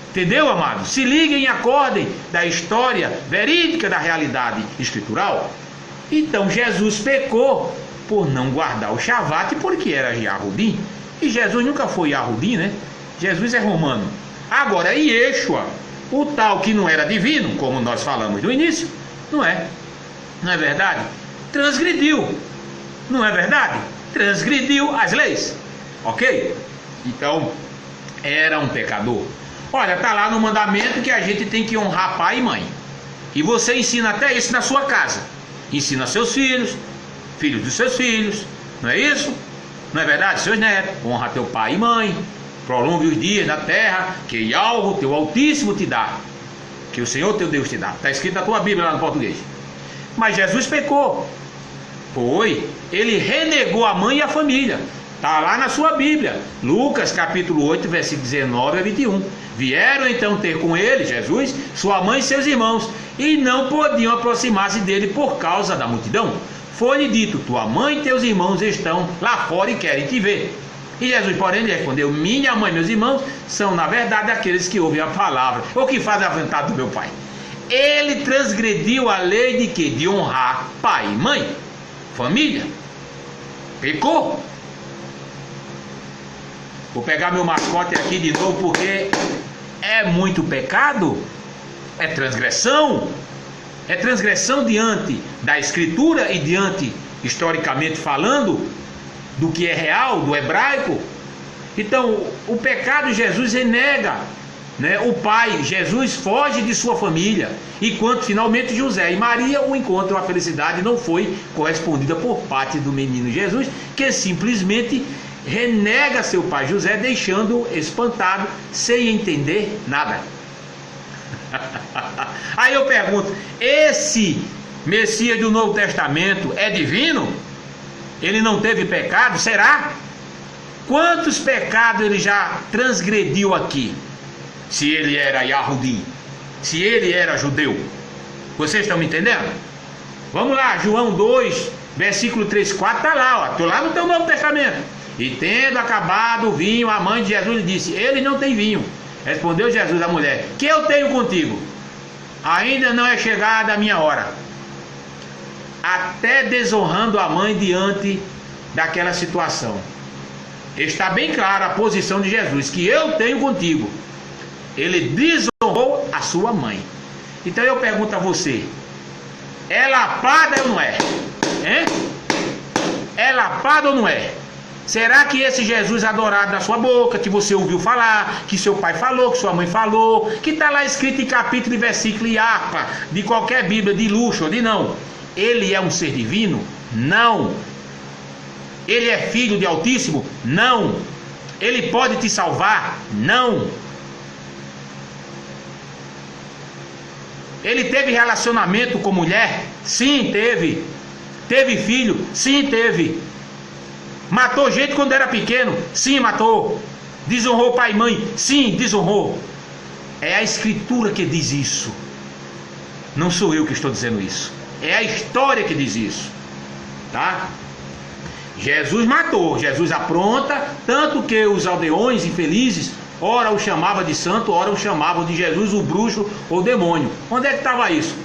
Entendeu, amados? Se liguem e acordem da história verídica da realidade escritural. Então Jesus pecou por não guardar o Shabat, porque era Yahudim. E Jesus nunca foi Yahudim, né? Jesus é romano. Agora, Yeshua, o tal que não era divino, como nós falamos no início, não é verdade? Transgrediu, não é verdade? Transgrediu as leis, ok? Então, era um pecador. Olha, tá lá no mandamento que a gente tem que honrar pai e mãe. E você ensina até isso na sua casa. Ensina seus filhos, filhos dos seus filhos, não é isso? Não é verdade? Seus netos, honra teu pai e mãe, prolongue os dias na terra, que Yahweh, teu Altíssimo, te dá, que o Senhor teu Deus te dá. Está escrito na tua Bíblia lá no português. Mas Jesus pecou. Ele renegou a mãe e a família. Está lá na sua Bíblia, Lucas capítulo 8, versículo 19 a 21. Vieram então ter com ele, Jesus, sua mãe e seus irmãos, e não podiam aproximar-se dele por causa da multidão. Foi-lhe dito: tua mãe e teus irmãos estão lá fora e querem te ver. E Jesus, porém, lhe respondeu: minha mãe e meus irmãos são, na verdade, aqueles que ouvem a palavra, ou que fazem a vontade do meu Pai. Ele transgrediu a lei de quê? De honrar pai e mãe, família. Pecou. Vou pegar meu mascote aqui de novo, porque é muito pecado, é transgressão diante da Escritura e diante, historicamente falando, do que é real, do hebraico. Então, o pecado Jesus renega, né? O pai, Jesus, foge de sua família, enquanto finalmente José e Maria o encontram. A felicidade não foi correspondida por parte do menino Jesus, que simplesmente renega seu pai José, deixando-o espantado, sem entender nada. Aí eu pergunto: esse Messias do Novo Testamento é divino? Ele não teve pecado? Será? Quantos pecados ele já transgrediu aqui? Se ele era Yahudi, se ele era judeu. Vocês estão me entendendo? Vamos lá, João 2, versículo 3, 4, está lá, ó. Estou lá no teu Novo Testamento. E tendo acabado o vinho, a mãe de Jesus lhe disse: eles não têm vinho. Respondeu Jesus à mulher: que eu tenho contigo? Ainda não é chegada a minha hora. Até desonrando a mãe diante daquela situação. Está bem clara a posição de Jesus: que eu tenho contigo. Ele desonrou a sua mãe. Então eu pergunto a você: é lapada ou não é? Hein? É lapada ou não é? Será que esse Jesus adorado na sua boca, que você ouviu falar, que seu pai falou, que sua mãe falou, que está lá escrito em capítulo e versículo e harpa de qualquer Bíblia, de luxo ou de não, ele é um ser divino? Não. Ele é filho de Altíssimo? Não. Ele pode te salvar? Não. Ele teve relacionamento com mulher? Sim, teve. Teve filho? Sim, teve. Matou gente quando era pequeno? Sim, matou. Desonrou pai e mãe? Sim, desonrou. É a Escritura que diz isso. Não sou eu que estou dizendo isso. É a história que diz isso. Tá? Jesus matou, Jesus apronta, tanto que os aldeões infelizes, ora o chamava de santo, ora o chamavam de Jesus, o bruxo ou demônio. Onde é que estava isso?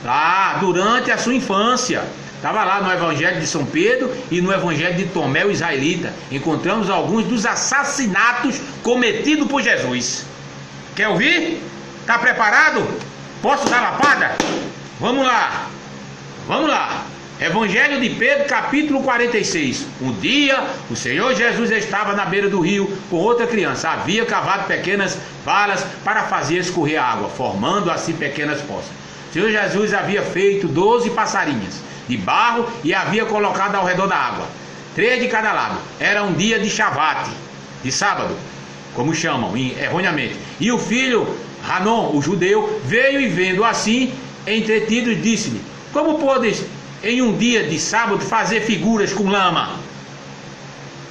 Lá, durante a sua infância. Estava lá no Evangelho de São Pedro e no Evangelho de Tomé, o israelita. Encontramos alguns dos assassinatos cometidos por Jesus. Quer ouvir? Está preparado? Posso dar lapada? Vamos lá. Vamos lá. Evangelho de Pedro, capítulo 46. Um dia, o Senhor Jesus estava na beira do rio com outra criança. Havia cavado pequenas valas para fazer escorrer a água, formando assim pequenas poças. O Senhor Jesus havia feito 12 passarinhas de barro e havia colocado ao redor da água, 3 de cada lado. Era um dia de Shabat, de sábado, como chamam erroneamente. E o filho Hanon, o judeu, veio e vendo assim, entretido, disse-lhe: como podes em um dia de sábado fazer figuras com lama?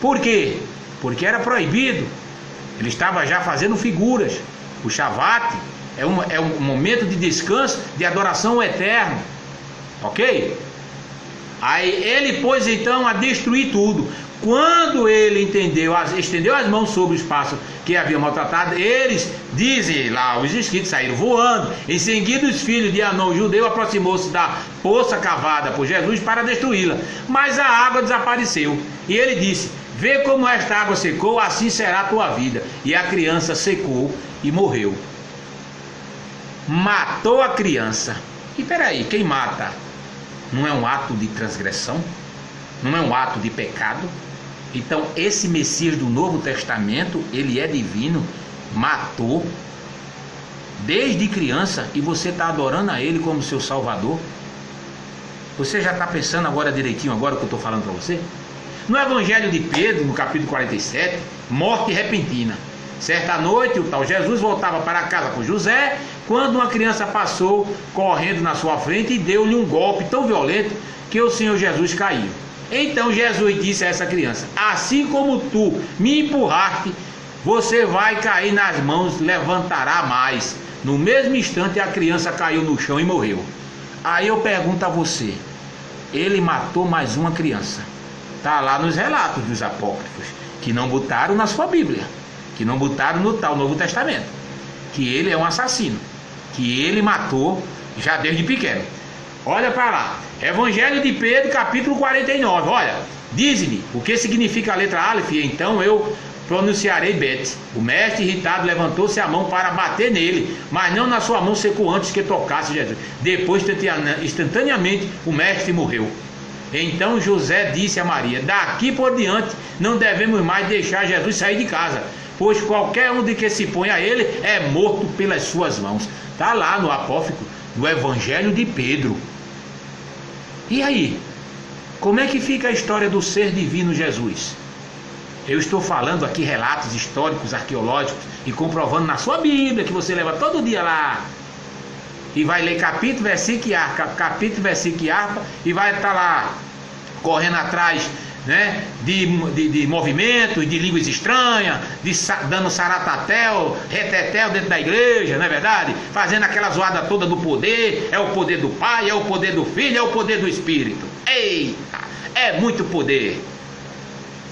Por quê? Porque era proibido. Ele estava já fazendo figuras. O Shabat é um momento de descanso, de adoração ao eterno. Ok? Aí ele pôs então a destruir tudo. Quando ele estendeu as mãos sobre os pássaros que havia maltratado, eles, dizem lá os escritos, saíram voando. Em seguida, os filhos de Hanon, judeu, aproximou-se da poça cavada por Jesus para destruí-la. Mas a água desapareceu. E ele disse: vê como esta água secou, assim será a tua vida. E a criança secou e morreu. Matou a criança. E peraí, quem mata não é um ato de transgressão? Não é um ato de pecado? Então esse Messias do Novo Testamento, ele é divino, matou desde criança, e você está adorando a ele como seu salvador? Você já está pensando agora direitinho, agora que eu estou falando para você? No Evangelho de Pedro, no capítulo 47, morte repentina. Certa noite, o tal Jesus voltava para casa com José, quando uma criança passou correndo na sua frente e deu-lhe um golpe tão violento que o Senhor Jesus caiu. Então Jesus disse a essa criança: assim como tu me empurraste, você vai cair nas mãos, levantará mais. No mesmo instante a criança caiu no chão e morreu. Aí eu pergunto a você, ele matou mais uma criança. Está lá nos relatos dos apócrifos, que não botaram na sua Bíblia, que não botaram no tal Novo Testamento, que ele é um assassino, que ele matou já desde pequeno. Olha para lá, Evangelho de Pedro, capítulo 49, olha, diz-me o que significa a letra Aleph, e então eu pronunciarei Bet. O mestre irritado levantou-se a mão para bater nele, mas não na sua mão secou antes que tocasse Jesus. Depois, instantaneamente, o mestre morreu. Então José disse a Maria: daqui por diante não devemos mais deixar Jesus sair de casa, pois qualquer um de que se põe a ele é morto pelas suas mãos. Está lá no apócrifo do Evangelho de Pedro. E aí? Como é que fica a história do ser divino Jesus? Eu estou falando aqui relatos históricos, arqueológicos, e comprovando na sua Bíblia, que você leva todo dia lá, e vai ler capítulo, versículo e harpa, e vai estar lá correndo atrás, né, de movimentos, de línguas estranhas, dando saratatel, retetel dentro da igreja, não é verdade? Fazendo aquela zoada toda do poder. É o poder do Pai, é o poder do Filho, é o poder do Espírito. Eita, é muito poder.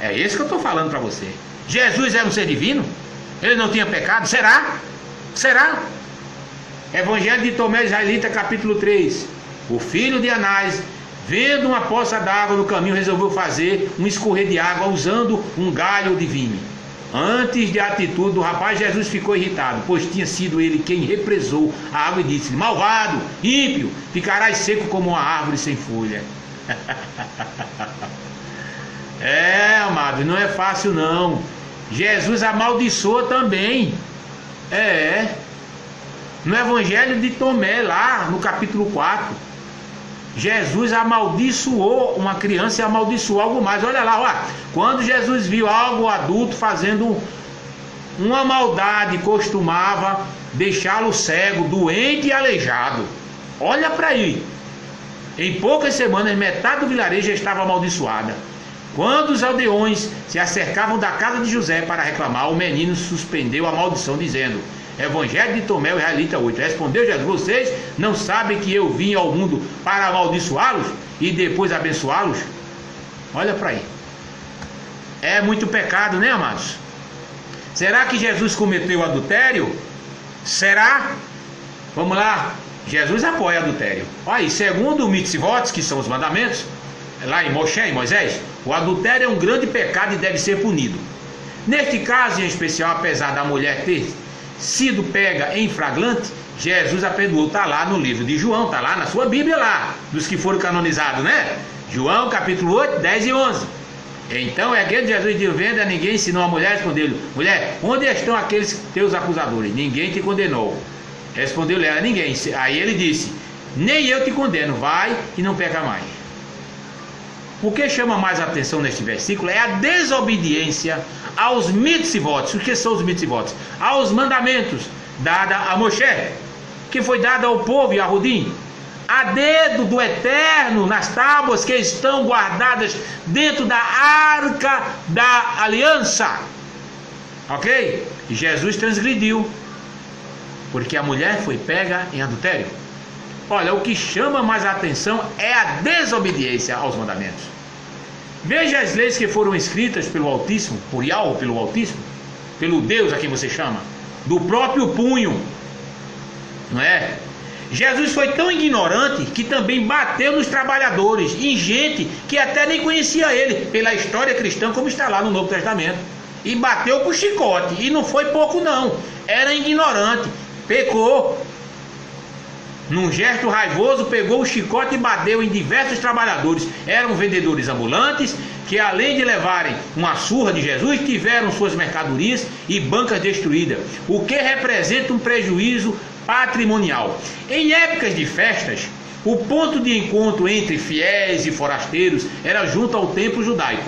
É isso que eu estou falando para você. Jesus era um ser divino? Ele não tinha pecado? Será? Será? Evangelho de Tomé Israelita, capítulo 3. O filho de Anás, vendo uma poça d'água no caminho, resolveu fazer um escorrer de água usando um galho de vime. Antes da atitude do rapaz, Jesus ficou irritado, pois tinha sido ele quem represou a água e disse: malvado, ímpio, ficarás seco como uma árvore sem folha. Amado, não é fácil não. Jesus amaldiçoa também. No Evangelho de Tomé, lá no capítulo 4, Jesus amaldiçoou uma criança e amaldiçoou algo mais. Olha lá, olha. Quando Jesus viu algo adulto fazendo uma maldade, costumava deixá-lo cego, doente e aleijado. Olha para aí. Em poucas semanas, metade do vilarejo já estava amaldiçoada. Quando os aldeões se acercavam da casa de José para reclamar, o menino suspendeu a maldição, dizendo: Evangelho de Tomé, o Israelita 8. Respondeu Jesus: vocês não sabem que eu vim ao mundo para amaldiçoá-los e depois abençoá-los? Olha para aí. É muito pecado, né, amados? Será que Jesus cometeu adultério? Será? Vamos lá. Jesus apoia adultério. Olha aí, segundo o mitzvot, que são os mandamentos, lá em Moisés, o adultério é um grande pecado e deve ser punido. Neste caso em especial, apesar da mulher ter sido pega em flagrante, Jesus a perdoou. Está lá no livro de João, está lá na sua Bíblia lá, dos que foram canonizados, né? João capítulo 8, 10 e 11. Então é aquele Jesus de venda, ninguém ensinou a mulher, respondeu-lhe: mulher, onde estão aqueles teus acusadores? Ninguém te condenou. Respondeu-lhe ela: ninguém. Aí ele disse: nem eu te condeno, vai e não peca mais. O que chama mais atenção neste versículo é a desobediência aos mitzvot. O que são os mitzvot? Aos mandamentos dada a Moshe, que foi dada ao povo e a Rudim, a dedo do Eterno, nas tábuas que estão guardadas dentro da arca da aliança. Ok? E Jesus transgrediu, porque a mulher foi pega em adultério. Olha, o que chama mais a atenção é a desobediência aos mandamentos. Veja as leis que foram escritas pelo Altíssimo, por Yahweh, pelo Altíssimo, pelo Deus a quem você chama, do próprio punho, não é? Jesus foi tão ignorante que também bateu nos trabalhadores, em gente que até nem conhecia ele, pela história cristã, como está lá no Novo Testamento. E bateu com chicote, e não foi pouco não, era ignorante, pecou. Num gesto raivoso, pegou o chicote e bateu em diversos trabalhadores. Eram vendedores ambulantes que, além de levarem uma surra de Jesus, tiveram suas mercadorias e bancas destruídas, o que representa um prejuízo patrimonial. Em épocas de festas, o ponto de encontro entre fiéis e forasteiros era junto ao templo judaico.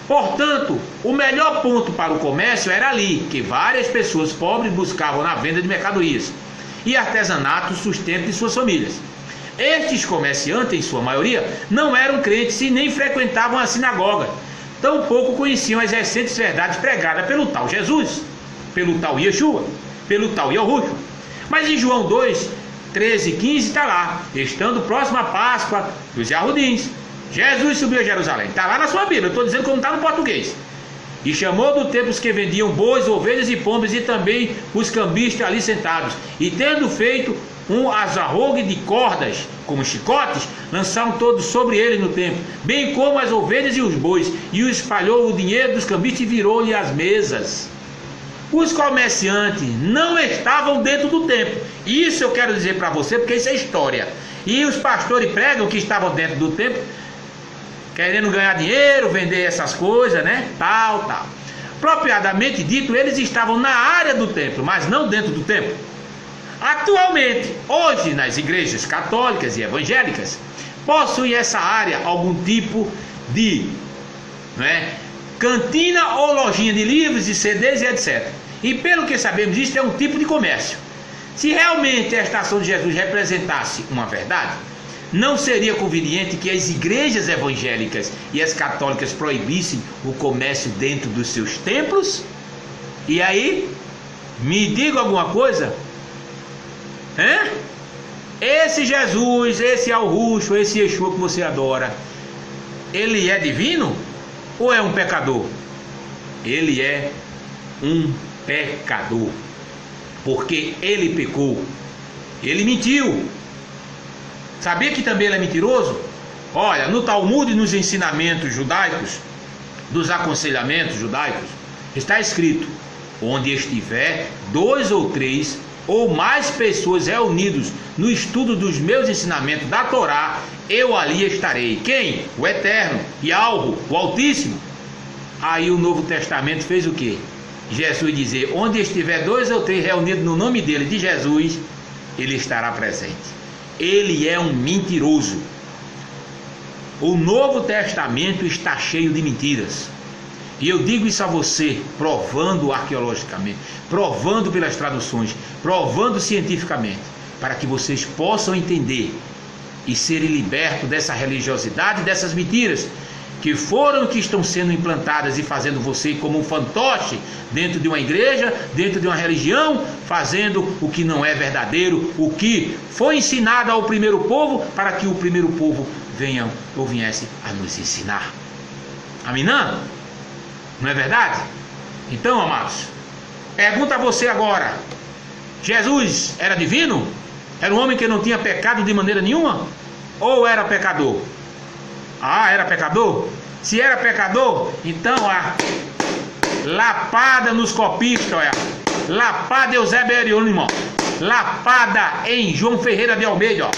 Portanto, o melhor ponto para o comércio era ali, que várias pessoas pobres buscavam na venda de mercadorias e artesanato o sustento de suas famílias. Estes comerciantes, em sua maioria, não eram crentes e nem frequentavam a sinagoga. Tampouco conheciam as recentes verdades pregadas pelo tal Jesus, pelo tal Yeshua, pelo tal Yahushua. Mas em João 2, 13 e 15 está lá: estando próximo à Páscoa dos Yahudins, Jesus subiu a Jerusalém. Está lá na sua Bíblia, eu estou dizendo como está no português. E chamou do templo os que vendiam bois, ovelhas e pombas, e também os cambistas ali sentados. E tendo feito um azarrogue de cordas, como chicotes, lançaram todos sobre ele no templo, bem como as ovelhas e os bois, e o espalhou o dinheiro dos cambistas e virou-lhe as mesas. Os comerciantes não estavam dentro do templo. Isso eu quero dizer para você, porque isso é história. E os pastores pregam que estavam dentro do templo, querendo ganhar dinheiro, vender essas coisas, né? Tal. Propriamente dito, eles estavam na área do templo, mas não dentro do templo. Atualmente, hoje, nas igrejas católicas e evangélicas, possui essa área algum tipo de cantina ou lojinha de livros, de CDs e etc. E pelo que sabemos, isso é um tipo de comércio. Se realmente a estação de Jesus representasse uma verdade, não seria conveniente que as igrejas evangélicas e as católicas proibissem o comércio dentro dos seus templos? E aí, me diga alguma coisa? Esse Jesus, esse Yahushua, esse Yeshua que você adora, ele é divino ou é um pecador? Ele é um pecador, porque ele pecou, ele mentiu. Sabia que também ele é mentiroso? Olha, no Talmud e nos ensinamentos judaicos, dos aconselhamentos judaicos, está escrito: onde estiver 2 ou 3 ou mais pessoas reunidos no estudo dos meus ensinamentos da Torá, eu ali estarei. Quem? O Eterno, Yahweh, o Altíssimo. Aí o Novo Testamento fez o quê? Jesus dizer: onde estiver 2 ou 3 reunidos no nome dele, de Jesus, ele estará presente. Ele é um mentiroso. O Novo Testamento está cheio de mentiras. E eu digo isso a você, provando arqueologicamente, provando pelas traduções, provando cientificamente, para que vocês possam entender e serem libertos dessa religiosidade, dessas mentiras que estão sendo implantadas e fazendo você como um fantoche dentro de uma igreja, dentro de uma religião, fazendo o que não é verdadeiro, o que foi ensinado ao primeiro povo, para que o primeiro povo viesse a nos ensinar. Amém? Não é verdade? Então, amados, pergunta a você agora: Jesus era divino? Era um homem que não tinha pecado de maneira nenhuma? Ou era pecador? Era pecador? Se era pecador, então lapada nos copistas, lapada em Eusébio Jerônimo, lapada em João Ferreira de Almeida,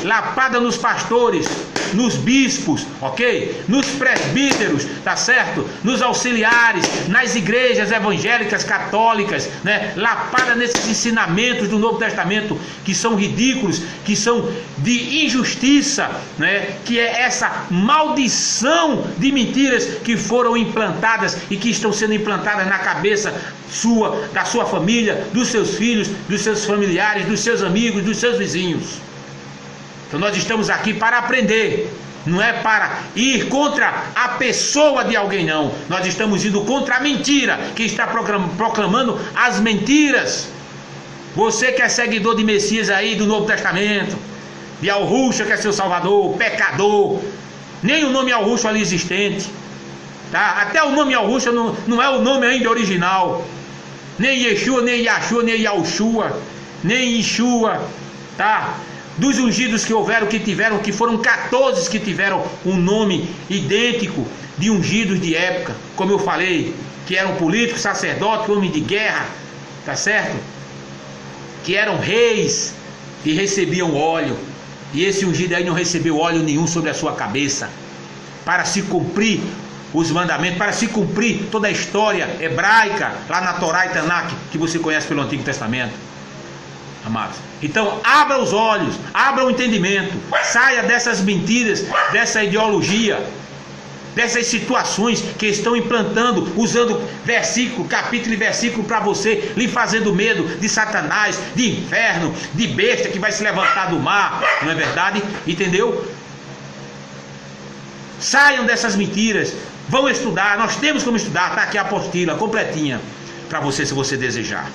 lapada nos pastores, nos bispos, ok? Nos presbíteros, tá certo? Nos auxiliares, nas igrejas evangélicas, católicas, né? Lapada nesses ensinamentos do Novo Testamento que são ridículos, que são de injustiça, né? Que é essa maldição de mentiras que foram implantadas e que estão sendo implantadas na cabeça sua, da sua família, dos seus filhos, dos seus familiares, dos seus amigos, dos seus vizinhos. Então nós estamos aqui para aprender, não é para ir contra a pessoa de alguém, não. Nós estamos indo contra a mentira que está proclamando as mentiras. Você que é seguidor de Messias aí do Novo Testamento, de Yahushua, que é seu salvador, pecador, nem o nome Yahushua ali existente, tá? Até o nome Yahushua não é o nome ainda original, nem Yeshua, nem Yahshua, nem Yahushua, nem Yeshua, tá? Dos ungidos que houveram, que foram 14 que tiveram um nome idêntico de ungidos de época, como eu falei, que eram políticos, sacerdotes, homens de guerra, tá certo? Que eram reis e recebiam óleo, e esse ungido aí não recebeu óleo nenhum sobre a sua cabeça, para se cumprir os mandamentos, para se cumprir toda a história hebraica, lá na Torá e Tanakh, que você conhece pelo Antigo Testamento. Amados, então abra os olhos, abra o entendimento, saia dessas mentiras, dessa ideologia, dessas situações que estão implantando, usando versículo, capítulo e versículo para você, lhe fazendo medo de Satanás, de inferno, de besta que vai se levantar do mar, não é verdade? Entendeu? Saiam dessas mentiras, vão estudar, nós temos como estudar, está aqui a apostila completinha para você, se você desejar.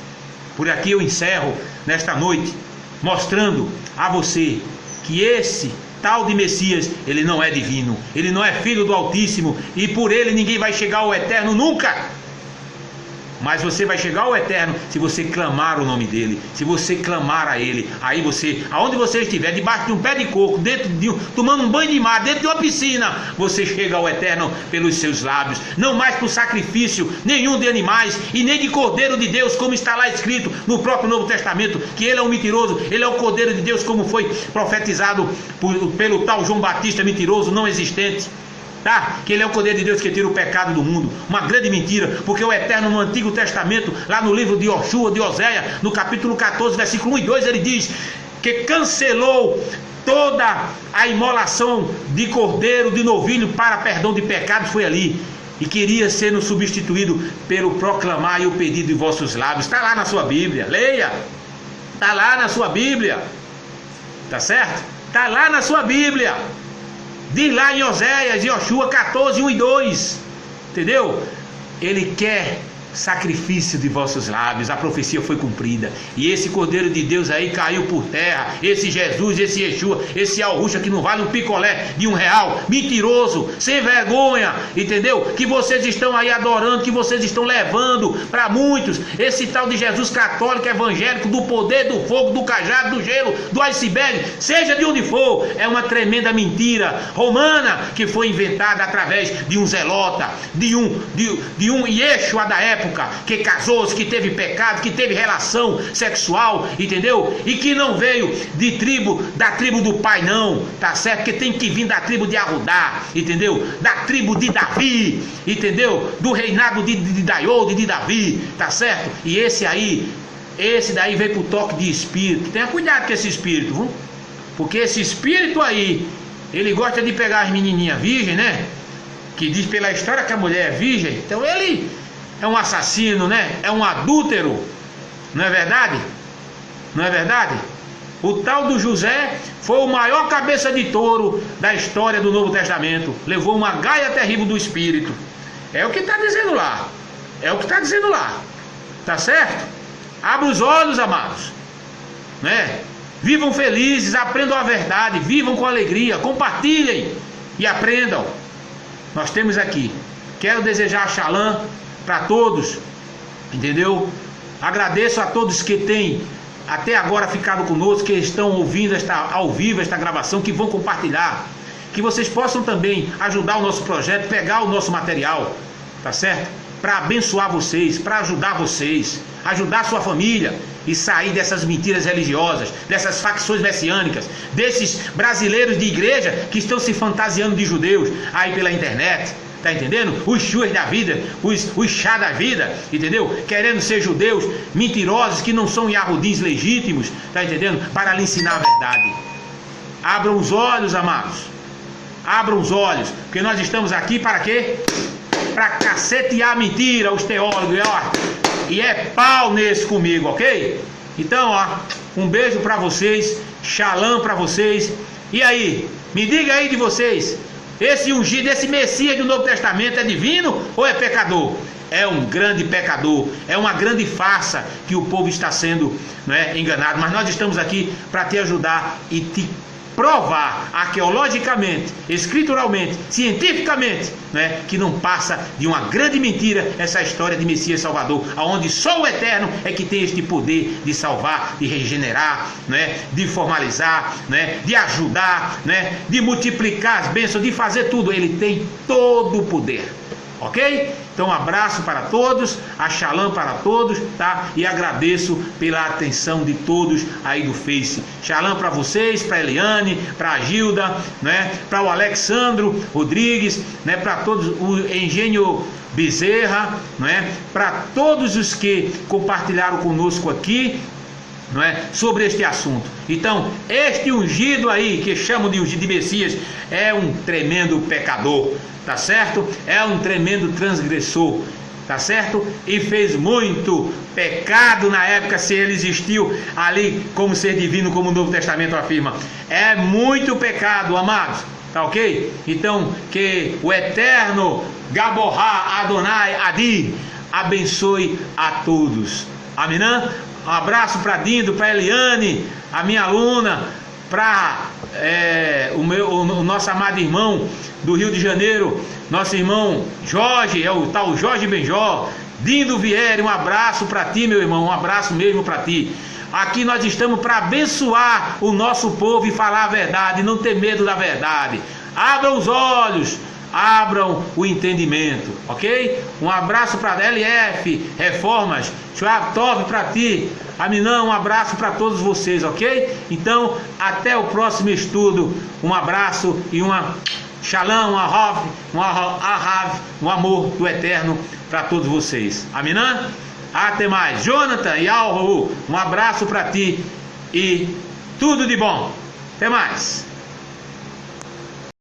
Por aqui eu encerro nesta noite, mostrando a você que esse tal de Messias, ele não é divino, ele não é filho do Altíssimo, e por ele ninguém vai chegar ao eterno nunca. Mas você vai chegar ao eterno se você clamar o nome dele, se você clamar a ele. Aí você, aonde você estiver, debaixo de um pé de coco, tomando um banho de mar, dentro de uma piscina, você chega ao eterno pelos seus lábios. Não mais por sacrifício nenhum de animais e nem de Cordeiro de Deus, como está lá escrito no próprio Novo Testamento, que ele é um mentiroso, ele é o Cordeiro de Deus, como foi profetizado pelo tal João Batista, mentiroso, não existente. Tá? Que ele é o Cordeiro de Deus que tira o pecado do mundo. Uma grande mentira, porque o Eterno no Antigo Testamento, lá no livro de Joshua, de Oséias, no capítulo 14, versículo 1 e 2, ele diz que cancelou toda a imolação de cordeiro, de novilho para perdão de pecados, foi ali. E queria ser substituído pelo proclamar e o pedido de vossos lábios. Está lá na sua Bíblia, leia. Está lá na sua Bíblia. Tá certo? Está lá na sua Bíblia. Diz lá em Oséias, Joshua 14, 1 e 2, entendeu? Ele quer sacrifício de vossos lábios. A profecia foi cumprida, e esse Cordeiro de Deus aí caiu por terra. Esse Jesus, esse Yeshua, esse Alruxa que não vale um picolé de R$1, mentiroso, sem vergonha, entendeu? Que vocês estão aí adorando, que vocês estão levando para muitos, esse tal de Jesus católico, evangélico, do poder, do fogo, do cajado, do gelo, do iceberg, seja de onde for, é uma tremenda mentira romana que foi inventada através de um zelota, de um Yeshua da época, que casou-se, que teve pecado, que teve relação sexual, entendeu? E que não veio da tribo do pai, não, tá certo? Que tem que vir da tribo de Arudá, entendeu? Da tribo de Davi, entendeu? Do reinado de Daiode, de Davi, tá certo? E esse daí veio pro toque de espírito. Tenha cuidado com esse espírito, viu? Porque esse espírito aí, ele gosta de pegar as menininhas virgens, né? Que diz pela história que a mulher é virgem. Então ele é um assassino, né? É um adúltero, não é verdade? Não é verdade? O tal do José foi o maior cabeça de touro da história do Novo Testamento. Levou uma gaia terrível do espírito. É o que está dizendo lá. É o que está dizendo lá. Tá certo? Abra os olhos, amados, né? Vivam felizes, aprendam a verdade, vivam com alegria, compartilhem e aprendam. Nós temos aqui. Quero desejar Shalom para todos, entendeu? Agradeço a todos que têm até agora ficado conosco, que estão ouvindo ao vivo esta gravação, que vão compartilhar, que vocês possam também ajudar o nosso projeto, pegar o nosso material, tá certo? Para abençoar vocês, para ajudar vocês, ajudar a sua família e sair dessas mentiras religiosas, dessas facções messiânicas, desses brasileiros de igreja que estão se fantasiando de judeus aí pela internet. Tá entendendo? Os chuas da vida, os chá da vida, entendeu? Querendo ser judeus mentirosos que não são yahudins legítimos, tá entendendo? Para lhe ensinar a verdade. Abram os olhos, amados. Abram os olhos, porque nós estamos aqui para quê? Para cacetear mentira, os teólogos, ó. E é pau nesse comigo, ok? Então, ó, um beijo para vocês, Shalom para vocês. E aí, me diga aí de vocês. Esse ungido, esse Messias do Novo Testamento é divino ou é pecador? É um grande pecador, é uma grande farsa que o povo está sendo, né, enganado. Mas nós estamos aqui para te ajudar e te provar arqueologicamente, escrituralmente, cientificamente, né, que não passa de uma grande mentira essa história de Messias Salvador, aonde só o Eterno é que tem este poder de salvar, de regenerar, né, de formalizar, né, de ajudar, né, de multiplicar as bênçãos, de fazer tudo. Ele tem todo o poder. Ok? Então um abraço para todos, a Shalom para todos, tá? E agradeço pela atenção de todos aí do Face. Shalom para vocês, para Eliane, para a Gilda, né? Para o Alexandro Rodrigues, né? Para todos, o Engenho Bezerra, né? Para todos os que compartilharam conosco aqui, não é? Sobre este assunto. Então, este ungido aí, que chamam de ungido de Messias, é um tremendo pecador, tá certo? É um tremendo transgressor, tá certo? E fez muito pecado na época, se ele existiu ali como ser divino, como o Novo Testamento afirma. É muito pecado, amados, tá ok? Então, que o eterno Gaborá Adonai Adi abençoe a todos. Amém? Um abraço para Dindo, para Eliane, a minha aluna, para o nosso amado irmão do Rio de Janeiro, nosso irmão Jorge, é o tal Jorge Benjó. Dindo Vieira, um abraço para ti, meu irmão, um abraço mesmo para ti. Aqui nós estamos para abençoar o nosso povo e falar a verdade, não ter medo da verdade. Abram os olhos, abram o entendimento, ok? Um abraço para LF Reformas, Tov para ti, Aminã, um abraço para todos vocês, ok? Então, até o próximo estudo, um abraço e uma Shalom, um amor do Eterno para todos vocês. Aminã? Até mais. Jonathan e Alro, um abraço para ti e tudo de bom. Até mais.